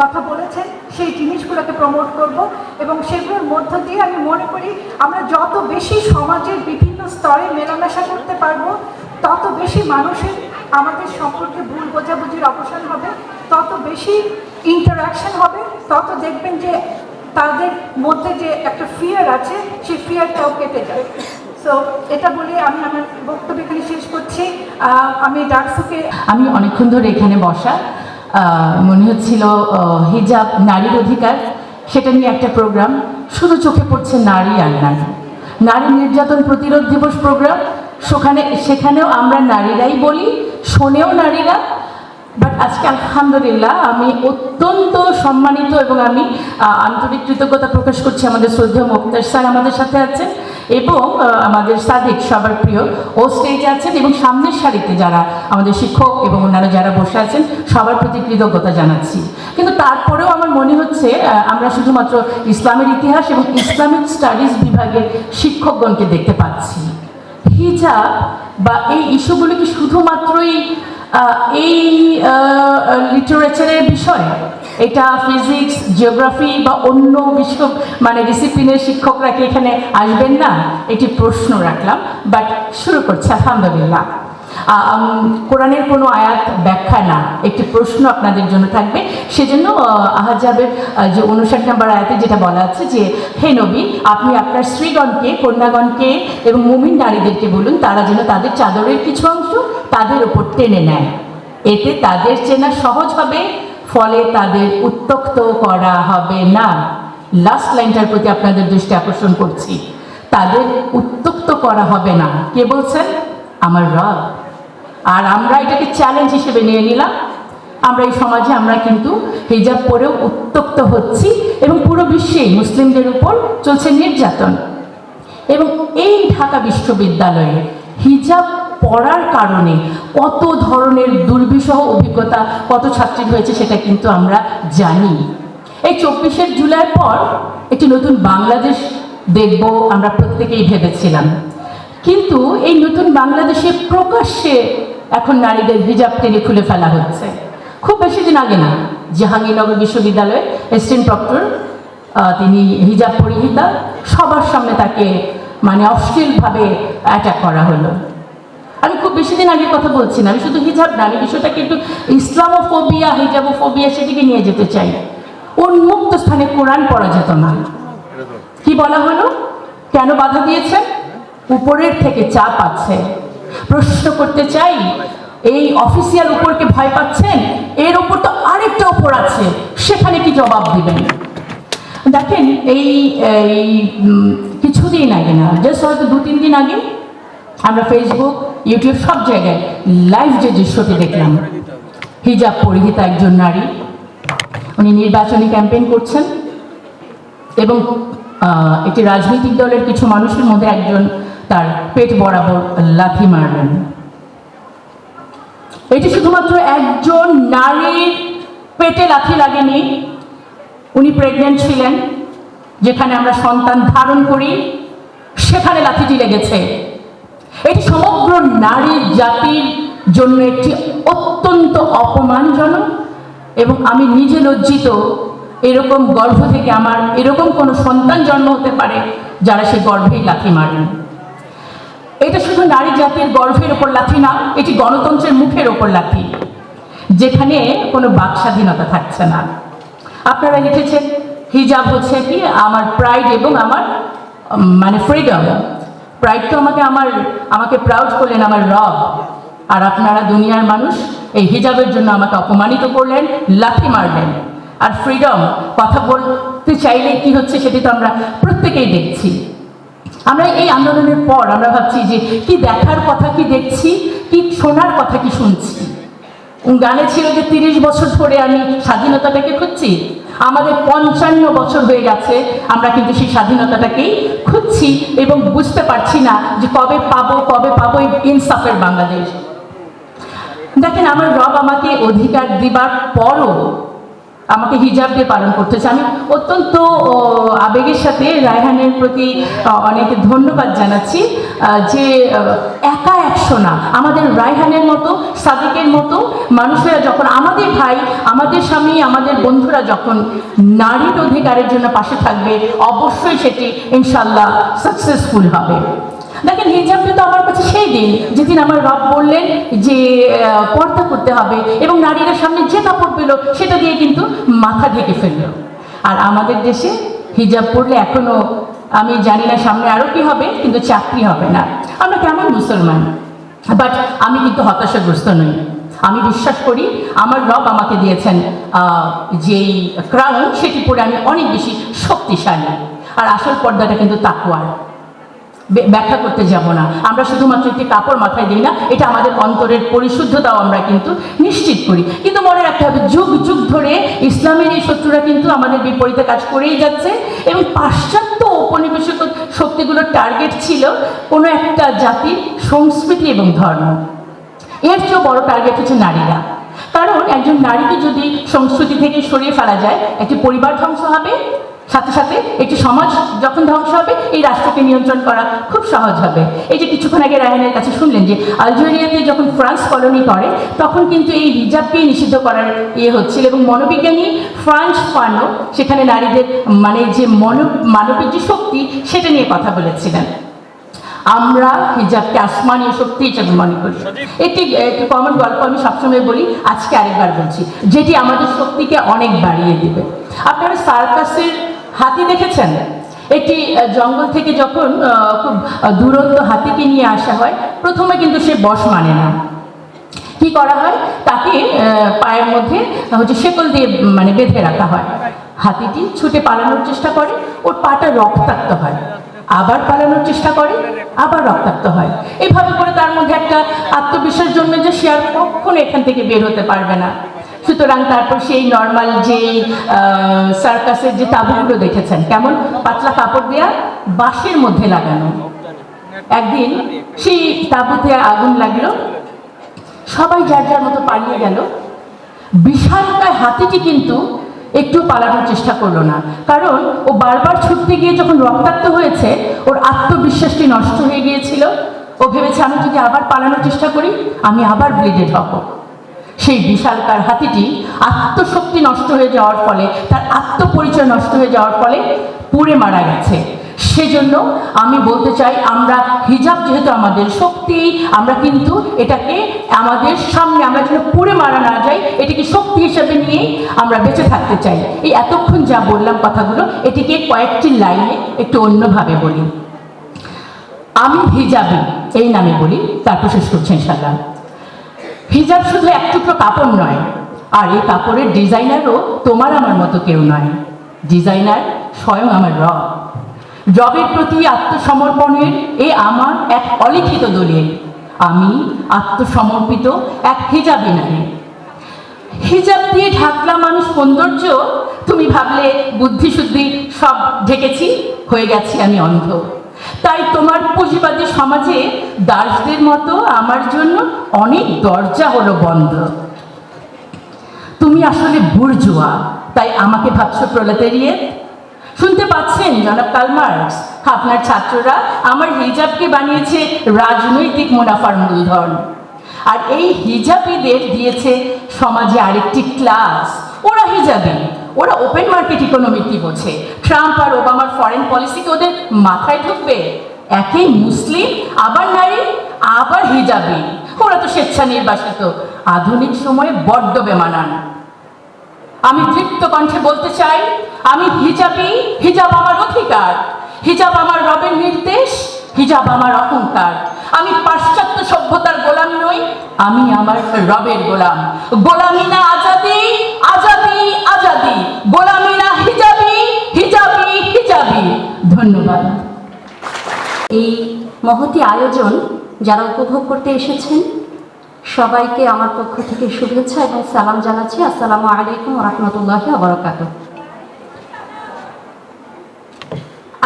কথা বলেছেন, সেই জিনিসগুলোকে প্রমোট করব এবং সেগুলোর মধ্য দিয়ে আমি মনে করি আমরা যত বেশি সমাজের বিভিন্ন স্তরে মেলামেশা করতে পারবো, তত বেশি মানুষের আমাদের সম্পর্কে ভুল বোঝাবুঝির অবসান হবে, তত বেশি ইন্টারাকশন হবে, তত দেখবেন যে তাদের মধ্যে যে একটা ফিয়ার আছে সেই ফিয়ারটাও কেটে যায়। সো এটা বলে আমি আমার বক্তব্য এখানে শেষ করছি। আমি ডাকসুকে আমি অনেকক্ষণ ধরে এখানে বসা, মনে হচ্ছিল হিজাব নারীর অধিকার, সেটা নিয়ে একটা প্রোগ্রাম, শুধু চোখে পড়ছে নারী আর নারী। নারী নির্যাতন প্রতিরোধ দিবস প্রোগ্রাম, সেখানেও আমরা নারীরাই বলি, শোনেও নারীরা। বাট আজকে আলহামদুলিল্লাহ আমি অত্যন্ত সম্মানিত এবং আমি আন্তরিক কৃতজ্ঞতা প্রকাশ করছি। আমাদের শ্রদ্ধেয় মুক্তার স্যার আমাদের সাথে আছেন এবং আমাদের সাদিক সবার প্রিয় ও স্টেজে আছেন এবং সামনের সারিতে যারা আমাদের শিক্ষক এবং অন্যান্য যারা বসে আছেন সবার প্রতি কৃতজ্ঞতা জানাচ্ছি। কিন্তু তারপরেও আমার মনে হচ্ছে আমরা শুধুমাত্র ইসলামের ইতিহাস এবং ইসলামিক স্টাডিজ বিভাগের শিক্ষকগণকে দেখতে পাচ্ছি। হিজাব বা এই ইস্যুগুলো কি শুধুমাত্রই এই লিটারেচারের বিষয়? এটা ফিজিক্স, জিওগ্রাফি বা অন্য বিষয় ডিসিপ্লিনের শিক্ষকরা কি এখানে আসবেন না? একটি প্রশ্ন রাখলাম, বাট শুরু করছি। আলহামদুলিল্লাহ, কোরআনের কোনো আয়াত ব্যাখ্যা না, একটি প্রশ্ন আপনাদের জন্য থাকবে। সেজন্য আহজাবের যে 59 নম্বর আয়াতে যেটা বলা আছে যে, হে নবী, আপনি আপনার স্ত্রীগণকে, কন্যাগণকে এবং মুমিন নারীদেরকে বলুন তারা যেন তাদের চাদরের কিছু অংশ তাদের উপর টেনে নেয়, এতে তাদের চেনা সহজ হবে, ফলে তাদের উত্ত্যক্ত করা হবে না। লাস্ট লাইনটার প্রতি আপনাদের দৃষ্টি আকর্ষণ করছি, তাদের উত্ত্যক্ত করা হবে না। কে বলছেন? আমার রব। আর আমরা এটাকে চ্যালেঞ্জ হিসেবে নিয়ে নিলাম। আমরা এই সমাজে আমরা কিন্তু হিজাব পরেও উত্তপ্ত হচ্ছি এবং পুরো বিশ্বেই মুসলিমদের উপর চলছে নির্যাতন। এবং এই ঢাকা বিশ্ববিদ্যালয়ে হিজাব পড়ার কারণে কত ধরনের দুর্বিষহ অভিজ্ঞতা কত ছাত্রীর হয়েছে সেটা কিন্তু আমরা জানি। এই 24শে জুলাইয়ের পর একটি নতুন বাংলাদেশ দেখব আমরা প্রত্যেকেই ভেবেছিলাম, কিন্তু এই নতুন বাংলাদেশে প্রকাশ্যে এখন নারীদের হিজাব টেনে খুলে ফেলা হচ্ছে। খুব বেশি দিন আগে না, জাহাঙ্গীরনগর বিশ্ববিদ্যালয়ে অ্যাসিস্ট্যান্ট প্রক্টর তিনি হিজাব পরিহিতা, সবার সামনে তাকে মানে অশ্লীলভাবে অ্যাটাক করা হলো। আমি খুব বেশি দিন আগে কথা বলছি না, আমি শুধু হিজাব না, আমি বিষয়টাকে একটু ইসলামোফোবিয়া হিজাবোফোবিয়া সেদিকে নিয়ে যেতে চাই। উন্মুক্ত স্থানে কোরআন পড়া যেত না। কি বলা হলো? কেন বাধা দিয়েছেন? উপরের থেকে চাপ আছে। প্রশ্ন করতে চাই, এই অফিসিয়াল উপরকে ভয় পাচ্ছেন, এর উপর তো আরেকটা উপর আছে, সেখানে কি জবাব দিবেন? দেখেন এই কিছুদিন আগে না, জাস্ট হয়তো 2-3 দিন আগে আমরা ফেসবুক, ইউটিউব সব জায়গায় লাইভ যে দৃশ্যটি দেখলাম, হিজাব পরিহিতা একজন নারী, উনি নির্বাচনী ক্যাম্পেইন করছেন এবং একটি রাজনৈতিক দলের কিছু মানুষের মধ্যে একজন তার পেট বরাবর লাথি মারলেন। এটি শুধুমাত্র একজন নারীর পেটে লাথি লাগেনি, উনি প্রেগনেন্ট ছিলেন, যেখানে আমরা সন্তান ধারণ করি সেখানে লাথিটি লেগেছে। এটি সমগ্র নারী জাতির জন্য একটি অত্যন্ত অপমানজনক এবং আমি নিজে লজ্জিত এরকম গর্ভ থেকে আমার এরকম কোনো সন্তান জন্ম হতে পারে যারা সেই গর্ভেই লাথি মারেন। এটা শুধু নারী জাতির গর্ভের ওপর লাথি না, এটি গণতন্ত্রের মুখের ওপর লাথি, যেখানে কোনো বাক স্বাধীনতা থাকছে না। আপনারা লিখেছেন হিজাব হচ্ছে কি আমার প্রাইড এবং আমার মানে ফ্রিডম। প্রাইড তো আমাকে প্রাউড করলেন আমার রব, আর আপনারা দুনিয়ার মানুষ এই হিজাবের জন্য আমাকে অপমানিত করলেন, লাথি মারলেন। আর ফ্রিডম কথা বলতে চাইলে কি হচ্ছে সেটি তো আমরা প্রত্যেকেই দেখছি। আমরা এই আন্দোলনের পর আমরা ভাবছি যে কি দেখার কথা কি দেখছি, কি শোনার কথা কি শুনছি। গানে ছিল যে 30 বছর ধরে আমি স্বাধীনতাটাকে খুঁজছি, আমাদের 55 বছর হয়ে গেছে আমরা কিন্তু সেই স্বাধীনতাটাকেই খুঁজছি এবং বুঝতে পারছি না যে কবে পাবো এই ইনসাফের বাংলাদেশ। দেখেন আমার রব আমাকে অধিকার দিবার পরও আমাকে হিজাব দিয়ে পালন করতেছে। আমি অত্যন্ত আবেগের সাথে রায়হানের প্রতি অনেক ধন্যবাদ জানাচ্ছি যে একা 100 না, আমাদের রায়হানের মতো সাদিকের মতো মানুষেরা যখন আমাদের ভাই, আমাদের স্বামী, আমাদের বন্ধুরা যখন নারীর অধিকারের জন্য পাশে থাকবে, অবশ্যই সেটি ইনশাল্লাহ সাকসেসফুল হবে। দেখেন হিজাবটা তো আমার কাছে সেই দিন যেদিন আমার রব বললেন যে পর্দা করতে হবে এবং নারীরা সামনে যে কাপড় পেল সেটা দিয়ে কিন্তু মাথা ঢেকে ফেললো। আর আমাদের দেশে হিজাব পরলে এখনো আমি জানি না সামনে আরও কি হবে, কিন্তু চাকরি হবে না। আমরা কেমন মুসলমান? বাট আমি কিন্তু হতাশাগ্রস্ত নই। আমি বিশ্বাস করি আমার রব আমাকে দিয়েছেন যেই ক্রাউন, সেটি পরে আমি অনেক বেশি শক্তিশালী। আর আসল পর্দাটা কিন্তু তাকওয়ার, ব্যাখ্যা করতে যাব না। আমরা শুধুমাত্র একটি কাপড় মাথায় দিই না, এটা আমাদের অন্তরের পরিশুদ্ধতাও আমরা কিন্তু নিশ্চিত করি। কিন্তু মনে রাখতে হবে যুগ যুগ ধরে ইসলামের এই শত্রুরা কিন্তু আমাদের বিপরীতে কাজ করেই যাচ্ছে এবং পাশ্চাত্য ঔপনিবেশিক শক্তিগুলোর টার্গেট ছিল কোনো একটা জাতির সংস্কৃতি এবং ধর্ম। এর চেয়েও বড় টার্গেট হচ্ছে নারীরা। কারণ একজন নারীকে যদি সংস্কৃতি থেকে সরিয়ে ফেলা যায়, একটি পরিবার ধ্বংস হবে, সাথে সাথে একটি সমাজ যখন ধ্বংস হবে এই রাষ্ট্রকে নিয়ন্ত্রণ করা খুব সহজ হবে। এই যে কিছুক্ষণ আগে রায়হানের কাছে শুনলেন যে আলজেরিয়াতে যখন ফ্রান্স কলোনি করে তখন কিন্তু এই হিজাবকেই নিষিদ্ধ করার হচ্ছিল এবং মনোবিজ্ঞানী ফ্রান্স ফানো সেখানে নারীদের মানে যে মানবিক যে শক্তি সেটা নিয়ে কথা বলেছিলেন। আমরা হিজাবকে আসমানীয় শক্তি হিসেবে মনে করি। একটি কমন গল্প আমি সবসময় বলি, আজকে আরেকবার বলছি, যেটি আমাদের শক্তিকে অনেক বাড়িয়ে দেবে। আপনারা সার্কাসের হাতি দেখেছেন? একটি জঙ্গল থেকে যখন খুব দুরন্ত হাতিকে নিয়ে আসা হয়, প্রথমে কিন্তু সে বশ মানে না। কি করা হয়? তাকে পায়ের মধ্যে শেকল দিয়ে মানে বেঁধে রাখা হয়। হাতিটি ছুটে পালানোর চেষ্টা করে, ওর পাটা রক্তাক্ত হয়। আবার পালানোর চেষ্টা করে, আবার রক্তাক্ত হয়। এইভাবে করে তার মধ্যে একটা আত্মবিশ্বাস জন্মে যে সে আর কখনো এখান থেকে বের হতে পারবে না। সুতরাং তারপর সেই নর্মাল যেই সার্কাসের যে তাঁবুগুলো দেখেছেন, কেমন পাতলা কাপড় দেওয়া বাঁশের মধ্যে লাগানো। একদিন সেই তাঁবুতে আগুন লাগলো, সবাই যার যার মতো পালিয়ে গেল। বিশালকায় হাতিটি কিন্তু একটু পালানোর চেষ্টা করলো না, কারণ ও বারবার ছুটতে গিয়ে যখন রক্তাক্ত হয়েছে ওর আত্মবিশ্বাসটি নষ্ট হয়ে গিয়েছিল। ও ভেবেছে আমি যদি আবার পালানোর চেষ্টা করি আমি আবার ব্লেডেড হব। সেই বিশালকায় হাতিটি আত্মশক্তি নষ্ট হয়ে যাওয়ার ফলে, তার আত্মপরিচয় নষ্ট হয়ে যাওয়ার ফলে পুড়ে মারা গেছে। সেজন্য আমি বলতে চাই, আমরা হিজাব যেহেতু আমাদের শক্তি, আমরা কিন্তু এটাকে আমাদের সামনে, আমরা যেন পুড়ে মারা না যাই, এটিকে শক্তি হিসেবে নিয়েই আমরা বেঁচে থাকতে চাই। এই এতক্ষণ যা বললাম কথাগুলো, এটিকে কয়েকটি লাইনে একটু অন্যভাবে বলি। আমি হিজাবি এই নামে বলি, তারপর শেষ করছি ইনশাআল্লাহ। হিজাব শুধু এক টুকরো কাপড় নয়, আর এই কাপড়ের ডিজাইনারও তোমার আমার মতো কেউ নয়। ডিজাইনার স্বয়ং আমার রব। রবের প্রতি আত্মসমর্পণের এ আমার এক অলিখিত দলিল। আমি আত্মসমর্পিত এক হিজাবি নারী। হিজাব দিয়ে ঢাকলা মানুষ সৌন্দর্য, তুমি ভাবলে বুদ্ধি শুদ্ধি সব ঢেকেছি, হয়ে গেছি আমি অন্ধ। তাই তোমার পুঁজিবাদী সমাজে দাসদের মতো আমার জন্য অনেক দরজা হলো বন্ধ। তুমি আসলে বুর্জোয়া, তাই আমাকে ভাবছো প্রলেতারিয়েট। শুনতে পাচ্ছেন জনাব কার্ল মার্কস, আপনার ছাত্ররা আমার হিজাবকে বানিয়েছে রাজনৈতিক মুনাফার মূলধন। আর এই হিজাবিদের দিয়েছে সমাজে আরেকটি ক্লাস, ওরা হিজাবি, ওরা ওপেন মার্কেট ইকোনমি কি বোঝে? ট্রাম্প আর ওবামার ফরেন পলিসিকে ওদের মাথায় ঢুকবে? একই মুসলিম, আবার নারী, আবার হিজাবি। ওরা তো স্বেচ্ছা নির্বাসিত, আধুনিক সময়ে বড্ড বেমানান। আমি তৃপ্ত কণ্ঠে বলতে চাই, আমি হিজাবি, হিজাব আমার অধিকার, হিজাব আমার রবের নির্দেশ, হিজাব আমার অহংকার। আমি পাশ্চাত্য সভ্যতার গোলাম নই, আমি আমার রবের গোলাম। গোলামি না আজাদি, আজাদি আজাদি, গোলামি না হিজাবি, হিজাবি হিজাবি। ধন্যবাদ। এই মহতী আয়োজন যারা উপভোগ করতে এসেছেন সবাইকে আমার পক্ষ থেকে শুভেচ্ছা এবং সালাম জানাচ্ছি। আসসালামু আলাইকুম ওয়া রাহমাতুল্লাহি ওয়া বারাকাতুহু।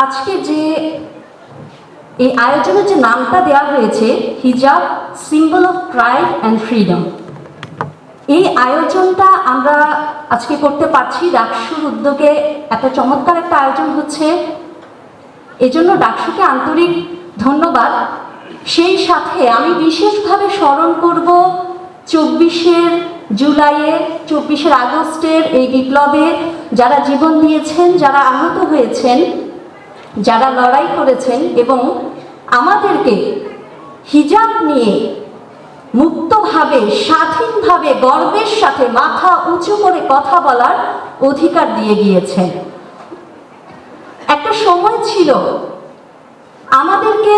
আজকে যে এই আয়োজনের যে নামটা দেওয়া হয়েছে, হিজাব symbol of pride and freedom, এই আয়োজনটা আমরা আজকে করতে পারছি ডাকসুর উদ্যোগে। এত চমৎকার একটা আয়োজন হচ্ছে, এজন্য ডাকসুকে আন্তরিক ধন্যবাদ। সেই সাথে আমি বিশেষভাবে স্মরণ করব 24শে জুলাইয়ে, 24শে আগস্টের এই বিপ্লবে যারা জীবন দিয়েছেন, যারা আহত হয়েছেন, যারা লড়াই করেছেন এবং আমাদেরকে হিজাব নিয়ে মুক্তভাবে, স্বাধীনভাবে, গর্বের সাথে মাথা উঁচু করে কথা বলার অধিকার দিয়ে গিয়েছেন। একটা সময় ছিল আমাদেরকে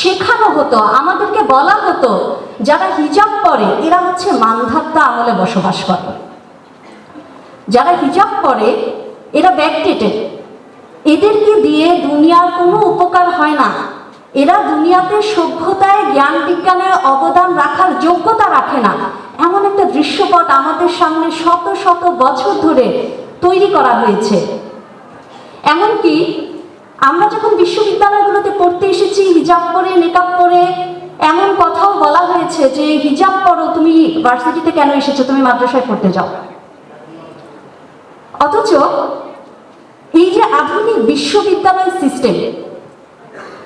শেখানো হতো, আমাদেরকে বলা হতো যারা হিজাব পরে এরা হচ্ছে মানধাত্তা আমলে বসবাস করে, যারা হিজাব পরে এরা ব্যাকডেটেড, এদেরকে দিয়ে দুনিয়ার কোনো উপকার হয় না, এরা দুনিয়াতে সভ্যতায় জ্ঞান বিজ্ঞানের অবদান রাখার যোগ্যতা রাখে না। এমন একটা দৃশ্যপট আমাদের সামনে শত শত বছর ধরে তৈরি করা হয়েছে। এমনকি আমরা যখন বিশ্ববিদ্যালয়গুলোতে পড়তে এসেছি হিজাব পরে, মেকআপ পরে, এমন কথাও বলা হয়েছে যে হিজাব পরো, তুমি ভার্সিটিতে কেন এসেছো, তুমি মাদ্রাসায় পড়তে যাও। অথচ এই যে আধুনিক বিশ্ববিদ্যালয় সিস্টেম,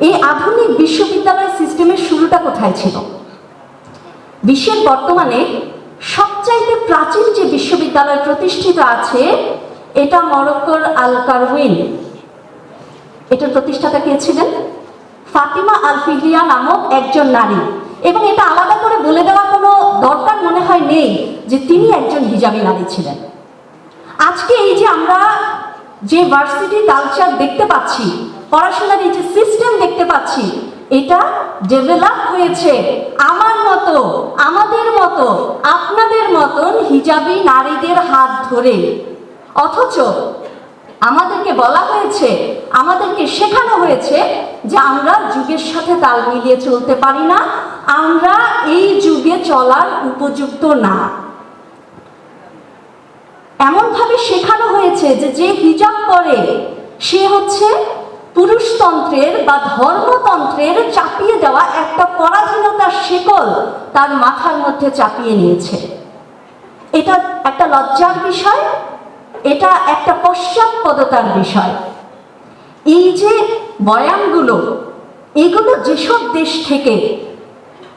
এই আধুনিক বিশ্ববিদ্যালয় সিস্টেমের শুরুটা কোথায় ছিল? বিশ্বের বর্তমানে সবচাইতে প্রাচীন যে বিশ্ববিদ্যালয় প্রতিষ্ঠিত আছে এটা মরক্কোর আল কারউইন। এটার প্রতিষ্ঠাতা কে ছিলেন? ফাতিমা আল ফিহিয়া নামক একজন নারী। এবং এটা আলাদা করে বলে দেওয়ার কোনো দরকার মনে হয় নেই যে তিনি একজন হিজাবি নারী ছিলেন। আজকে এই যে আমরা যে ভার্সিটি কালচার দেখতে পাচ্ছি, পড়াশোনার এই যে সিস্টেম দেখতে পাচ্ছি, এটা ডেভেলপ হয়েছে আমার মতো, আমাদের মতো, আপনাদের মতন হিজাবি নারীদের হাত ধরে। অথচ আমাদেরকে বলা হয়েছে, আমাদেরকে শেখানো হয়েছে যে আমরা যুগের সাথে তাল মিলিয়ে চলতে পারি না, আমরা এই যুগে চলার উপযুক্ত না। এমনভাবে শেখানো হয়েছে যে যে হিজাব পরে সে হচ্ছে পুরুষতন্ত্রের বা ধর্মতন্ত্রের চাপিয়ে দেওয়া একটা পরাধীনতার শিকল তার মাথার মধ্যে চাপিয়ে নিয়েছে। এটা একটা লজ্জার বিষয়, এটা একটা পশ্চাৎপদতার বিষয়। এই যে বয়ানগুলো, এগুলো যেসব দেশ থেকে,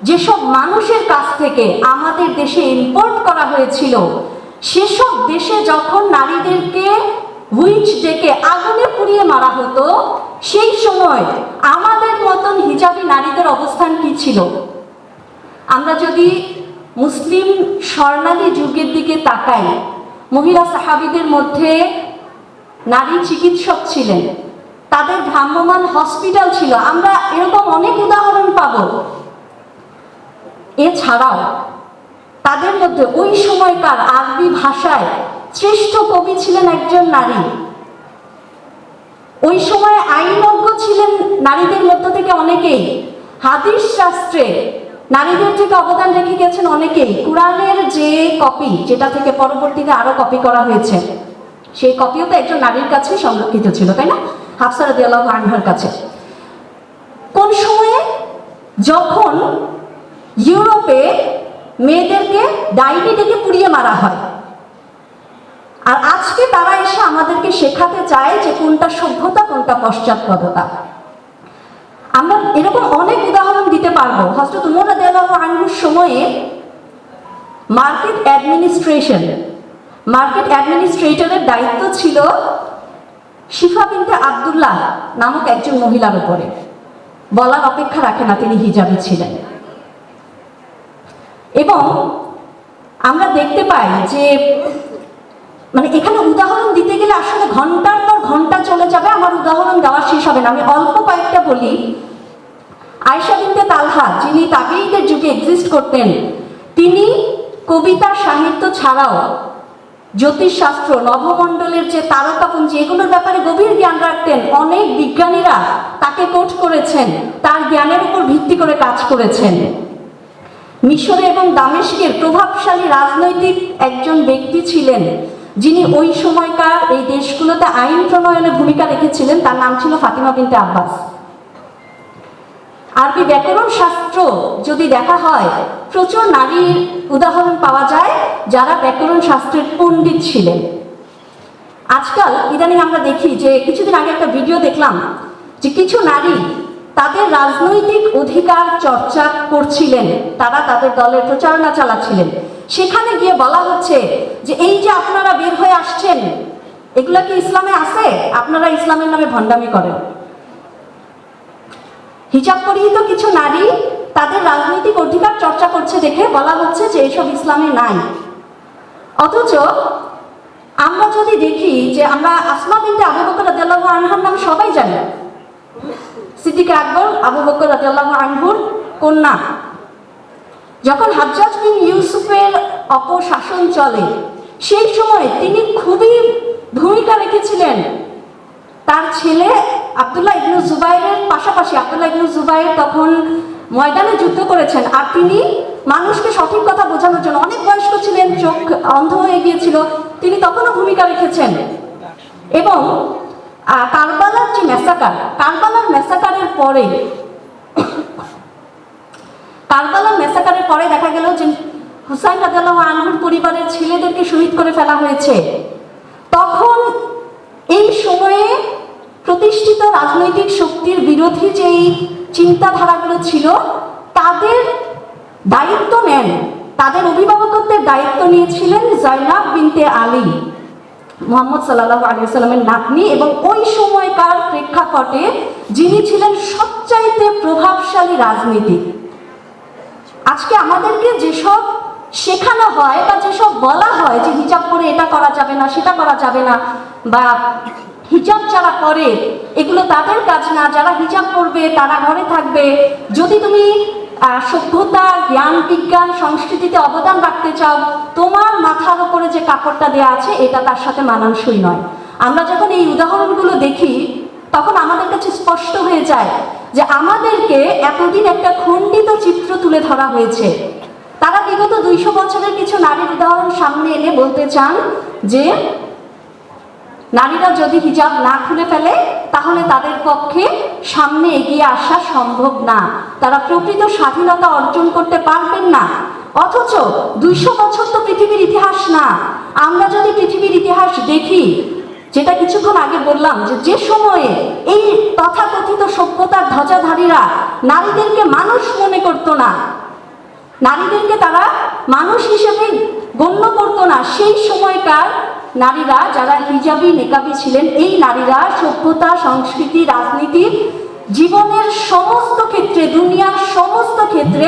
যেসব মানুষের কাছ থেকে আমাদের দেশে ইম্পোর্ট করা হয়েছিল, সেসব দেশে যখন নারীদেরকে হুইচ ডেকে আগুনে পুড়িয়ে মারা হতো, সেই সময় আমাদের মতন হিজাবি নারীদের অবস্থান কি ছিল? আমরা যদি মুসলিম স্বর্ণালী যুগের দিকে তাকাই, মহিলা সাহাবীদের মধ্যে নারী চিকিৎসক ছিলেন, তাদের ভ্রাম্যমান হসপিটাল ছিল, আমরা এরকম অনেক উদাহরণ পাব। এছাড়াও তাদের মধ্যে ওই সময়কার আরবি ভাষায় শ্রেষ্ঠ কবি ছিলেন একজন নারী। ওই সময় আইনজ্ঞ ছিলেন নারীদের মধ্য থেকে অনেকেই। হাদিস শাস্ত্রে নারীদের থেকে অবদান রেখে গেছেন অনেকেই। কোরআনের যে কপি, যেটা থেকে পরবর্তীতে আরো কপি করা হয়েছে, সেই কপিও তো একজন নারীর কাছে সংরক্ষিত ছিল, তাই না? হাফসা রাদিয়াল্লাহু আনহার কাছে। কোন সময়ে? যখন ইউরোপে মেয়েদেরকে ডাইনি ডেকে পুড়িয়ে মারা হয়, আর আজকে তারা এসে আমাদেরকে শেখাতে চায় যে কোনটা সভ্যতা, কোনটা পশ্চাৎপদতা। আমরা এরকম অনেক উদাহরণ দিতে পারবো। হযরত উমর রাদিয়াল্লাহু আনহুর সময়ে মার্কেট অ্যাডমিনিস্ট্রেটরের দায়িত্ব ছিল শিফা বিনতে আব্দুল্লাহ নামক একজন মহিলার উপরে। বলার অপেক্ষা রাখে না, তিনি হিজাবি ছিলেন। এবং আমরা দেখতে পাই যে মানে এখানে উদাহরণ দিতে গেলে আসলে ঘন্টার পর ঘন্টা চলে যাবে, আমার উদাহরণ দেওয়া শেষ হবে না। আমি অল্প কয়েকটা বলি। আয়েশা বিনতে তালহা, যিনি তাবেঈদের যুগে এক্সিস্ট করতেন, তিনি কবিতা সাহিত্য ছাড়াও জ্যোতিষশাস্ত্র, নভমণ্ডলের যে তারকাপুঞ্জি, এগুলোর ব্যাপারে গভীর জ্ঞান রাখতেন। অনেক বিজ্ঞানীরা তাকে কোট করেছেন, তার জ্ঞানের উপর ভিত্তি করে কাজ করেছেন। মিশরে এবং দামেস্কের প্রভাবশালী রাজনৈতিক একজন ব্যক্তি ছিলেন, যিনি ওই সময়কার এই দেশগুলোতে আইন প্রণয়নে ভূমিকা রেখেছিলেন। তার নাম ছিল ফাতিমা বিনতে আব্বাস। আরবি ব্যাকরণ শাস্ত্র যদি দেখা হয়, প্রচুর নারীর উদাহরণ পাওয়া যায় যারা ব্যাকরণ শাস্ত্রের পণ্ডিত ছিলেন। আজকাল ইদানিং আমরা দেখি যে, কিছুদিন আগে একটা ভিডিও দেখলাম যে কিছু নারী তাদের রাজনৈতিক অধিকার চর্চা করছিলেন, তারা তাদের দলের প্রচারণা চালাচ্ছিলেন। সেখানে গিয়ে বলা হচ্ছে যে এই যে আপনারা বের হয়ে আসছেন, এগুলা কি ইসলামে আছে? আপনারা ইসলামের নামে ভণ্ডামি করেন। হিজাব পরিহিত কিছু নারী তাদের রাজনৈতিক অধিকার চর্চা করছে দেখে বলা হচ্ছে যে এসব ইসলামে নাই। অথচ আমরা যদি দেখি যে, আমরা আসমা বিনতে আবু বকর রাদিয়াল্লাহু আনহার নাম সবাই জানি। সিদ্দিক আকবর আবু বকর রাদিয়াল্লাহু আনহুর কন্যা। যখন হাজ্জাজ বিন ইউসুফের অপশাসন চলে, সেই সময় তিনি খুবই ভূমিকা রেখেছিলেন। তার ছেলে আব্দুল্লাহ ইবনু জুবাইরের পাশাপাশি, আব্দুল্লাহ ইবনু জুবাইর তখন ময়দানে যুদ্ধ করেছেন, আর তিনি মানুষকে সঠিক কথা বোঝানোর জন্য, অনেক বয়স্ক ছিলেন, চোখ অন্ধ হয়ে গিয়েছিল, তিনি তখনও ভূমিকা রেখেছেন। এবং কারবালার যে কারবালার ম্যাসাকারের পরে দেখা গেল যে হুসাইন রাদিয়াল্লাহু আনহুর পরিবারের ছেলেদেরকে শহীদ করে ফেলা হয়েছে। তখন এই সময়ে প্রতিষ্ঠিত রাজনৈতিক শক্তির বিরোধী যেই চিন্তাধারাগুলো ছিল, তাদের দায়িত্ব নেন, তাদের অভিভাবকত্বের দায়িত্ব নিয়েছিলেন জয়নাব বিনতে আলী, মুহাম্মদ সাল্লাল্লাহু আলাইহি ওয়াসাল্লামের নাতনি, এবং ওই সময়কার প্রেক্ষাপটে যিনি ছিলেন সবচাইতে প্রভাবশালী রাজনীতিক। আজকে আমাদেরকে যেসব শেখানো হয় বা যেসব বলা হয় যে হিজাব পরে এটা করা যাবে না, সেটা করা যাবে না, বা হিজাব যারা করে এগুলো তাদের কাজ না, যারা হিজাব পরবে তারা ঘরে থাকবে, যদি তুমি সভ্যতা, জ্ঞান, বিজ্ঞান, সংস্কৃতিতে অবদান রাখতে চাও, তোমার মাথার উপরে যে কাপড়টা দেওয়া আছে এটা তার সাথে মানানসই নয়। আমরা যখন এই উদাহরণগুলো দেখি তখন আমাদের কাছে স্পষ্ট হয়ে যায় যে আমাদেরকে এতদিন একটা খণ্ডিত চিত্র তুলে ধরা হয়েছে। তারা বিগত 200 বছরের কিছু নারীর উদাহরণ সামনে এনে বলতে চান যে নারীরা যদি হিজাব না খুলে ফেলে তাহলে তাদের পক্ষে সামনে এগিয়ে আসা সম্ভব না, তারা প্রকৃত স্বাধীনতা অর্জন করতে পারবেন না। অথচ 200 বছর তো পৃথিবীর ইতিহাস না। আমরা যদি পৃথিবীর ইতিহাস দেখি, যেটা কিছুক্ষণ আগে বললাম, যে সময়ে এই তথাকথিত সভ্যতার ধ্বজাধারীরা নারীদেরকে মানুষ মনে করতো না, নারীদেরকে তারা মানুষ হিসেবে গণ্য করতো না, সেই সময়কার নারীরা যারা হিজাবি নেকাবি ছিলেন, এই নারীরা সভ্যতা, সংস্কৃতি, রাজনীতি, জীবনের সমস্ত ক্ষেত্রে, দুনিয়ার সমস্ত ক্ষেত্রে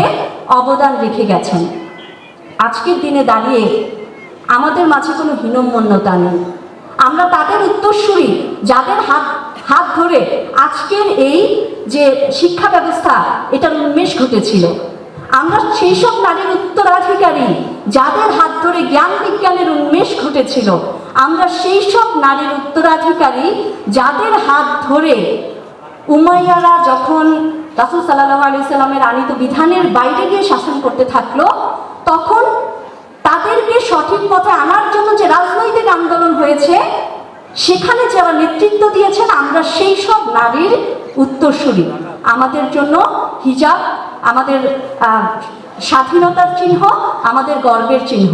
অবদান রেখে গেছেন। আজকের দিনে দাঁড়িয়ে আমাদের মাঝে কোনো হীনম্মন্যতা নেই। আমরা তাদের উত্তরসূরি, যাদের হাত ধরে আজকের এই যে শিক্ষা ব্যবস্থা, এটার উন্মেষ ঘটেছিল। আমরা সেই সব নারীর উত্তরাধিকারী, যাদের হাত ধরে জ্ঞান বিজ্ঞানের উন্মেষ ঘটেছিল। আমরা সেই সব নারীর উত্তরাধিকারী, যাদের হাত ধরে উমাইয়ারা যখন রাসূল সাল্লাল্লাহু আলাইহি সাল্লামের আনীত বিধানের বাইরে গিয়ে শাসন করতে থাকলো, তখন তাদেরকে সঠিক পথে আনার জন্য যে রাজনৈতিক আন্দোলন হয়েছে, সেখানে যারা নেতৃত্ব দিয়েছেন, আমরা সেই সব নারীর উত্তরসূরি। আমাদের জন্য হিজাব আমাদের স্বাধীনতার চিহ্ন, আমাদের গর্বের চিহ্ন।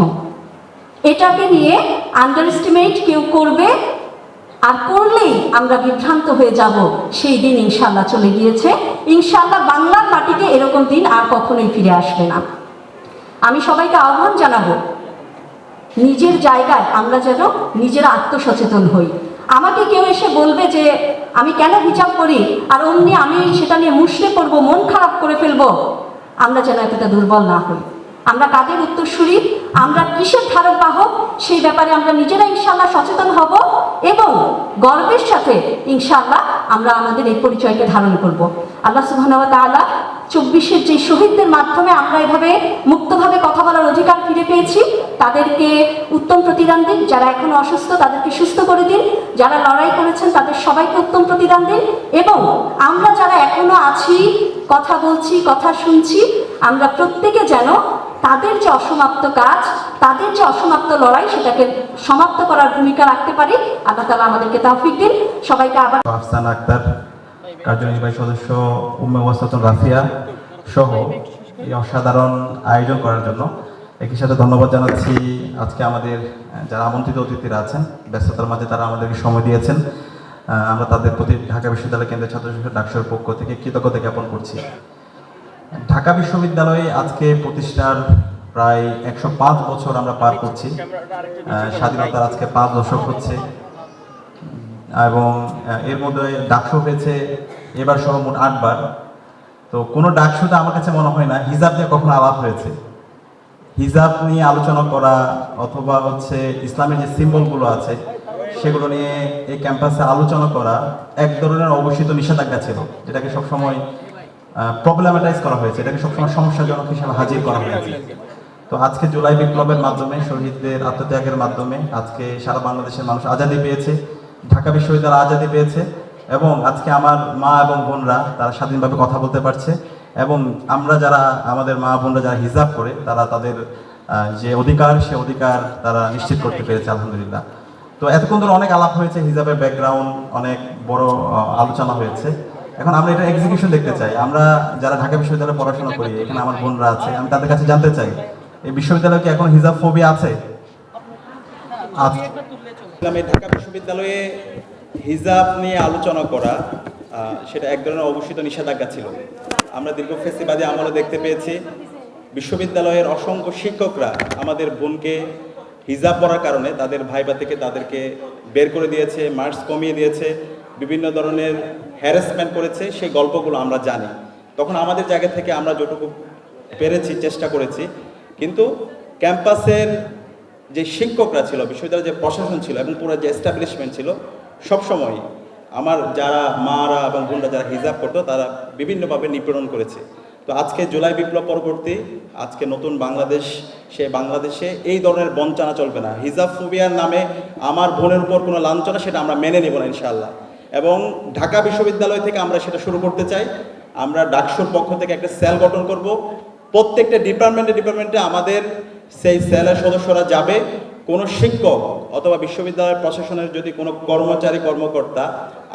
এটাকে নিয়ে আন্ডারএস্টিমেট কেউ করবে, আর করলেই আমরা বিভ্রান্ত হয়ে যাব, সেই দিন ইনশাল্লাহ চলে গিয়েছে। ইনশাল্লাহ বাংলার মাটিতে এরকম দিন আর কখনোই ফিরে আসবে না। আমি সবাইকে আহ্বান জানাবো, নিজের জায়গায় আমরা যেন নিজেরা আত্মসচেতন হই। আমাকে কেউ এসে বলবে যে আমি কেন হিজাব করি, আর অমনি আমি সেটা নিয়ে মুষড়ে পড়বো, মন খারাপ করে ফেলবো, আমরা যেন এতটা দুর্বল না হই। আমরা কাদের উত্তরসূরি, আমরা কিসের ধারক বাহক, সেই ব্যাপারে আমরা নিজেরা ইনশাল্লাহ সচেতন হব এবং গর্বের সাথে ইনশাল্লাহ আমরা আমাদের এই পরিচয়কে ধারণ করব। আল্লাহ সুবহানাহু ওয়া তাআলা 24-এর যে শহীদদের মাধ্যমে আমরা এভাবে মুক্তভাবে কথা বলার অধিকার ফিরে পেয়েছি, তাদেরকে উত্তম প্রতিদান দিন। যারা এখনো অসুস্থ তাদেরকে সুস্থ করে দিন, যারা লড়াই করেছেন তাদের সবাইকে উত্তম প্রতিদান দিন। এবং আমরা যারা এখনো আছি, কথা বলছি, কথা শুনছি, আমরা প্রত্যেকে যেন তাদের যে অসমাপ্ত কাজ, তাদের যে অসমাপ্ত লড়াই, সেটাকে সমাপ্ত করার ভূমিকা রাখতে পারি। আল্লাহ তাআলা আমাদেরকে তৌফিক দিন। সবাইকে আবার আফসানা আক্তার, কার্যনির্বাহী সদস্য উম্মে ওয়াসাতুন রাফিয়া সহ এই অসাধারণ আয়োজন করার জন্য একই সাথে ধন্যবাদ জানাচ্ছি আজকে আমাদের যারা আমন্ত্রিত অতিথিরা আছেন, ব্যস্ততার মাঝে তারা আমাদেরকে সময় দিয়েছেন। আমরা তাদের প্রতি ঢাকা বিশ্ববিদ্যালয় কেন্দ্রের ছাত্র সংসদ ডাকসুর পক্ষ থেকে কৃতজ্ঞতা জ্ঞাপন করছি। ঢাকা বিশ্ববিদ্যালয়ে আজকে প্রতিষ্ঠার প্রায় 105 বছর আমরা পার করছি। স্বাধীনতার আজকে 5 দশক হচ্ছে এবং এর মধ্যে ডাকসু হয়েছে এবার সহ মোট 8 বার। তো কোনো ডাকসুতে আমার কাছে মনে হয় না হিজাব নিয়ে কখনো আলাপ হয়েছে। হিজাব নিয়ে আলোচনা করা অথবা হচ্ছে ইসলামের যে সিম্বলগুলো আছে সেগুলো নিয়ে এই ক্যাম্পাসে আলোচনা করা এক ধরনের অবশ্যই নিষেধাজ্ঞা ছিল, যেটাকে সবসময় প্রবলেমেটাইজ করা হয়েছে, এটাকে সবসময় সমস্যাজনক হিসেবে হাজির করা হয়েছে। তো আজকে জুলাই বিপ্লবের মাধ্যমে, শহীদদের আত্মত্যাগের মাধ্যমে আজকে সারা বাংলাদেশের মানুষ আজাদি পেয়েছে, ঢাকা বিশ্ববিদ্যালয় আজাদি পেয়েছে এবং আজকে আমার মা এবং বোনরা তারা স্বাধীনভাবে কথা বলতে পারছে এবং আমরা যারা আমাদের মা বোনরা যারা হিজাব করে তারা তাদের যে অধিকার, সে অধিকার তারা নিশ্চিত করতে পেরেছে আলহামদুলিল্লাহ। তো এতক্ষণ ধরে অনেক আলাপ হয়েছে, হিজাবের ব্যাকগ্রাউন্ড অনেক বড় আলোচনা হয়েছে। এখন আমরা এটা এক্সিকিউশন দেখতে চাই। আমরা যারা ঢাকা বিশ্ববিদ্যালয়ে পড়াশোনা করি, এখানে আমার বোনরা আছে, আমি তাদের কাছে জানতে চাই এই বিশ্ববিদ্যালয়ে কি এখন হিজাব ফোবিয়া আছে? ঢাকা বিশ্ববিদ্যালয়ে হিজাব নিয়ে আলোচনা করা সেটা এক ধরনের অবশ্যই নিষেধাজ্ঞা ছিল। আমরা দীর্ঘ ফেসিবাদী আমলে দেখতে পেয়েছি বিশ্ববিদ্যালয়ের অসংখ্য শিক্ষকরা আমাদের বোনকে হিজাব পরার কারণে তাদের ভাইবা থেকে তাদেরকে বের করে দিয়েছে, মার্কস কমিয়ে দিয়েছে, বিভিন্ন ধরনের হ্যারাসমেন্ট করেছে। সেই গল্পগুলো আমরা জানি। তখন আমাদের জায়গা থেকে আমরা যতটুকু পেরেছি চেষ্টা করেছি, কিন্তু ক্যাম্পাসের যে শিক্ষকরা ছিল, বিশ্ববিদ্যালয়ের যে প্রশাসন ছিল এবং পুরো যে এস্টাবলিশমেন্ট ছিল, সবসময় আমার যারা মারা এবং বোনরা যারা হিজাব করতো তারা বিভিন্নভাবে নিপীড়ন করেছে। তো আজকে জুলাই বিপ্লব পরবর্তী আজকে নতুন বাংলাদেশ, সে বাংলাদেশে এই ধরনের বঞ্চনা চলবে না। হিজাব ফোবিয়ার নামে আমার বোনের উপর কোনো লাঞ্ছনা, সেটা আমরা মেনে নেব না ইনশাআল্লাহ। এবং ঢাকা বিশ্ববিদ্যালয় থেকে আমরা সেটা শুরু করতে চাই। আমরা ডাকসুর পক্ষ থেকে একটা সেল গঠন করব। প্রত্যেকটা ডিপার্টমেন্টে আমাদের সেই সেলের সদস্যরা যাবে। কোনো শিক্ষক অথবা বিশ্ববিদ্যালয়ের প্রশাসনের যদি কোনো কর্মকর্তা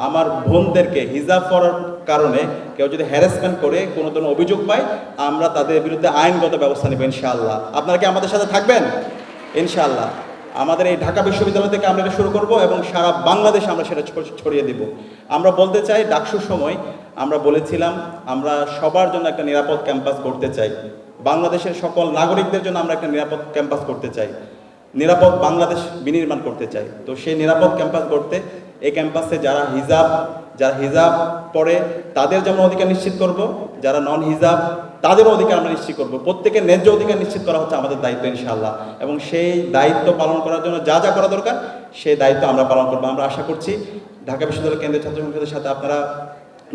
আমার বোনদেরকে হিজাব পরার কারণে কেউ যদি হ্যারাসমেন্ট করে কোনো ধরনের অভিযোগ পায়, আমরা তাদের বিরুদ্ধে আইনগত ব্যবস্থা নেব ইনশাআল্লাহ। আপনারা কি আমাদের সাথে থাকবেন? ইনশাআল্লাহ। আমাদের এই ঢাকা বিশ্ববিদ্যালয় থেকে আমরা এটা শুরু করব এবং সারা বাংলাদেশে আমরা সেটা ছড়িয়ে দেব। আমরা বলতে চাই, ডাকসুর সময় আমরা বলেছিলাম আমরা সবার জন্য একটা নিরাপদ ক্যাম্পাস করতে চাই। বাংলাদেশের সকল নাগরিকদের জন্য আমরা একটা নিরাপদ ক্যাম্পাস করতে চাই, নিরাপদ বাংলাদেশ বিনির্মাণ করতে চাই। তো সেই নিরাপদ ক্যাম্পাস করতে এই ক্যাম্পাসে যারা হিজাব পড়ে তাদের যেমন অধিকার নিশ্চিত করব, যারা নন হিজাব তাদেরও অধিকার আমরা নিশ্চিত করব। প্রত্যেকের ন্যায্য অধিকার নিশ্চিত করা হচ্ছে আমাদের দায়িত্ব ইনশাআল্লাহ। এবং সেই দায়িত্ব পালন করার জন্য যা যা করা দরকার সেই দায়িত্ব আমরা পালন করবো। আমরা আশা করছি ঢাকা বিশ্ববিদ্যালয় কেন্দ্রীয় ছাত্র সংসদের সাথে আপনারা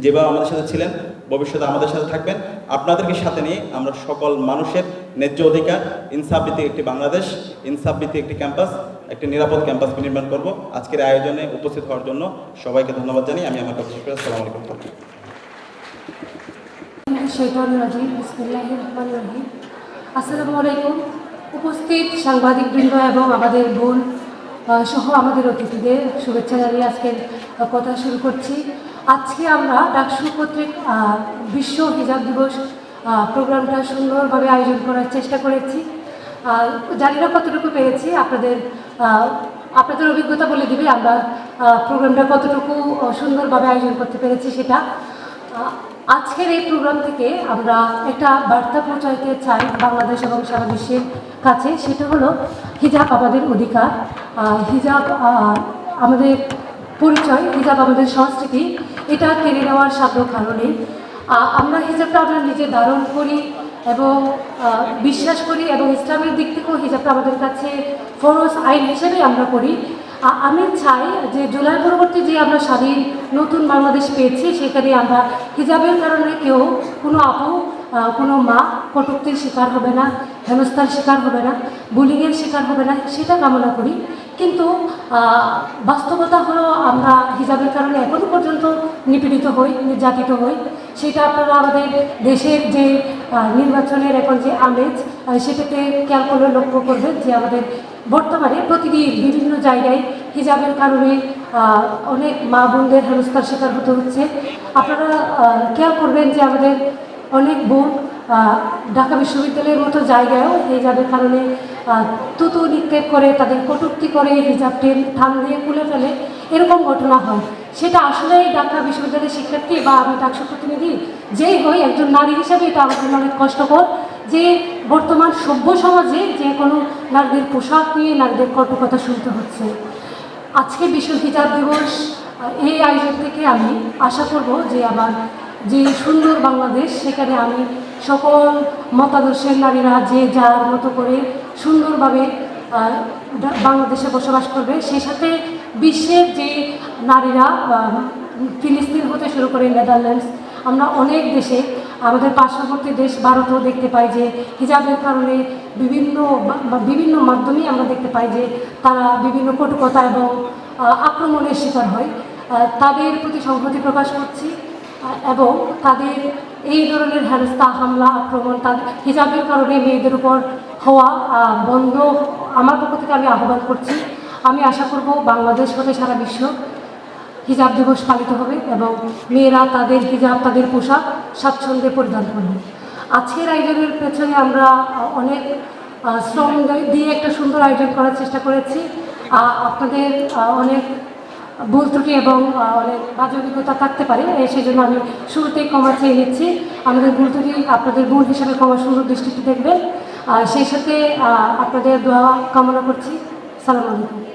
যেভাবে আমাদের সাথে ছিলেন, ভবিষ্যতে আমাদের সাথে থাকবেন। আপনাদেরকে সাথে নিয়ে আমরা সকল মানুষের ন্যায্য অধিকার, ইনসাফ ভিত্তিক একটি বাংলাদেশ, ইনসাফ ভিত্তিক একটি ক্যাম্পাস, একটি নিরাপদ ক্যাম্পাস নির্মাণ করব। আজকের আয়োজনে উপস্থিত হওয়ার জন্য সবাইকে ধন্যবাদ জানিয়ে আমি আমার কথা শেষ করি। আসসালামু আলাইকুম। আসসালামু আলাইকুম। উপস্থিত সাংবাদিকবৃন্দ এবং আমাদের বোন সহ আমাদের অতিথিদের শুভেচ্ছা জানিয়ে আজকের কথা শুরু করছি। আজকে আমরা ডাকসু কর্তৃক বিশ্ব হিজাব দিবস প্রোগ্রামটা সুন্দরভাবে আয়োজন করার চেষ্টা করেছি। জানি না কতটুকু পেরেছি, আপনাদের অভিজ্ঞতা বলে দিবে আমরা প্রোগ্রামটা কতটুকু সুন্দরভাবে আয়োজন করতে পেরেছি সেটা। আজকের এই প্রোগ্রাম থেকে আমরা একটা বার্তা পৌঁছাইতে চাই বাংলাদেশ এবং সারা বিশ্বের কাছে, সেটা হলো হিজাব আমাদের অধিকার, হিজাব আমাদের পরিচয়, হিজাব আমাদের সংস্কৃতি, এটা কেড়ে নেওয়ার সাধ্য কারণে আমরা হিজাবটা আমরা নিজে ধারণ করি এবং বিশ্বাস করি এবং ইসলামের দিক থেকেও হিজাবটা আমাদের কাছে ফরজ আইন হিসেবে আমরা করি। আমি চাই যে জুলাই পরবর্তী যে আমরা স্বাধীন নতুন বাংলাদেশ পেয়েছি, সেখানে আমরা হিজাবের কারণে কেউ কোনো আপু কোনো মা কটূক্তির শিকার হবে না, হেনস্থার শিকার হবে না, বুলিংয়ের শিকার হবে না, সেটা কামনা করি। কিন্তু বাস্তবতা হলো আমরা হিজাবের কারণে এখনও পর্যন্ত নিপীড়িত হই, নির্যাতিত হই। সেটা আপনারা আমাদের দেশের যে নির্বাচনের এখন যে আমেজ, সেটাতে খেয়াল করে লক্ষ্য করবেন যে আমাদের বর্তমানে প্রতিদিন বিভিন্ন জায়গায় হিজাবের কারণে অনেক মা বোনদের হেনস্থার শিকার হতে হচ্ছে। আপনারা খেয়াল করবেন যে আমাদের অনেক বোন ঢাকা বিশ্ববিদ্যালয়ের মতো জায়গায়ও হিজাবের কারণে তুতু নিক্ষেপ করে, তাদের কটূক্তি করে, হিজাব টান দিয়ে খুলে ফেলে, এরকম ঘটনা হয়। সেটা আসলে ঢাকা বিশ্ববিদ্যালয়ের শিক্ষার্থী বা আমি ডাকসু প্রতিনিধি যেই হই, একজন নারী হিসেবে এটা আমার জন্য অনেক কষ্টকর যে বর্তমান সভ্য সমাজে যে কোনো নারীদের পোশাক নিয়ে নারীদের কটুকথা শুনতে হচ্ছে। আজকে বিশ্ব হিজাব দিবস এই আয়োজন থেকে আমি আশা করব যে আমার যে সুন্দর বাংলাদেশ, সেখানে আমি সকল মতাদর্শের নারীরা যে যার মতো করে সুন্দরভাবে বাংলাদেশে বসবাস করবে। সেই সাথে বিশ্বের যে নারীরা ফিলিস্তিন হতে শুরু করে নেদারল্যান্ডস, আমরা অনেক দেশে আমাদের পার্শ্ববর্তী দেশ ভারতও দেখতে পাই যে হিজাবের কারণে বিভিন্ন মাধ্যমেই আমরা দেখতে পাই যে তারা বিভিন্ন কটুকথা এবং আক্রমণের শিকার হয়। তাদের প্রতি সংহতি প্রকাশ করছি এবং তাদের এই ধরনের হেনস্থা, হামলা, আক্রমণ তাদের হিজাবের কারণে মেয়েদের উপর হওয়া বন্ধ আমার পক্ষ থেকে আমি আহ্বান করছি। আমি আশা করব বাংলাদেশ হতে সারা বিশ্ব হিজাব দিবস পালিত হবে এবং মেয়েরা তাদের হিজাব, তাদের পোশাক স্বাচ্ছন্দ্যে পরিধান করবে। আজকের আয়োজনের পেছনে আমরা অনেক শ্রম দিয়ে একটা সুন্দর আয়োজন করার চেষ্টা করেছি। আপনাদের অনেক ভুল ত্রুটি এবং অনেক বাজে অভিজ্ঞতা থাকতে পারে, সেই জন্য আমি শুরুতেই ক্ষমা চেয়ে নিচ্ছি। আমাদের ভুল ত্রুটি আপনাদের ভুল হিসাবে ক্ষমা সুন্দর দৃষ্টিতে দেখবেন। সেই সাথে আপনাদের দোয়া কামনা করছি। সালাম আলাইকুম।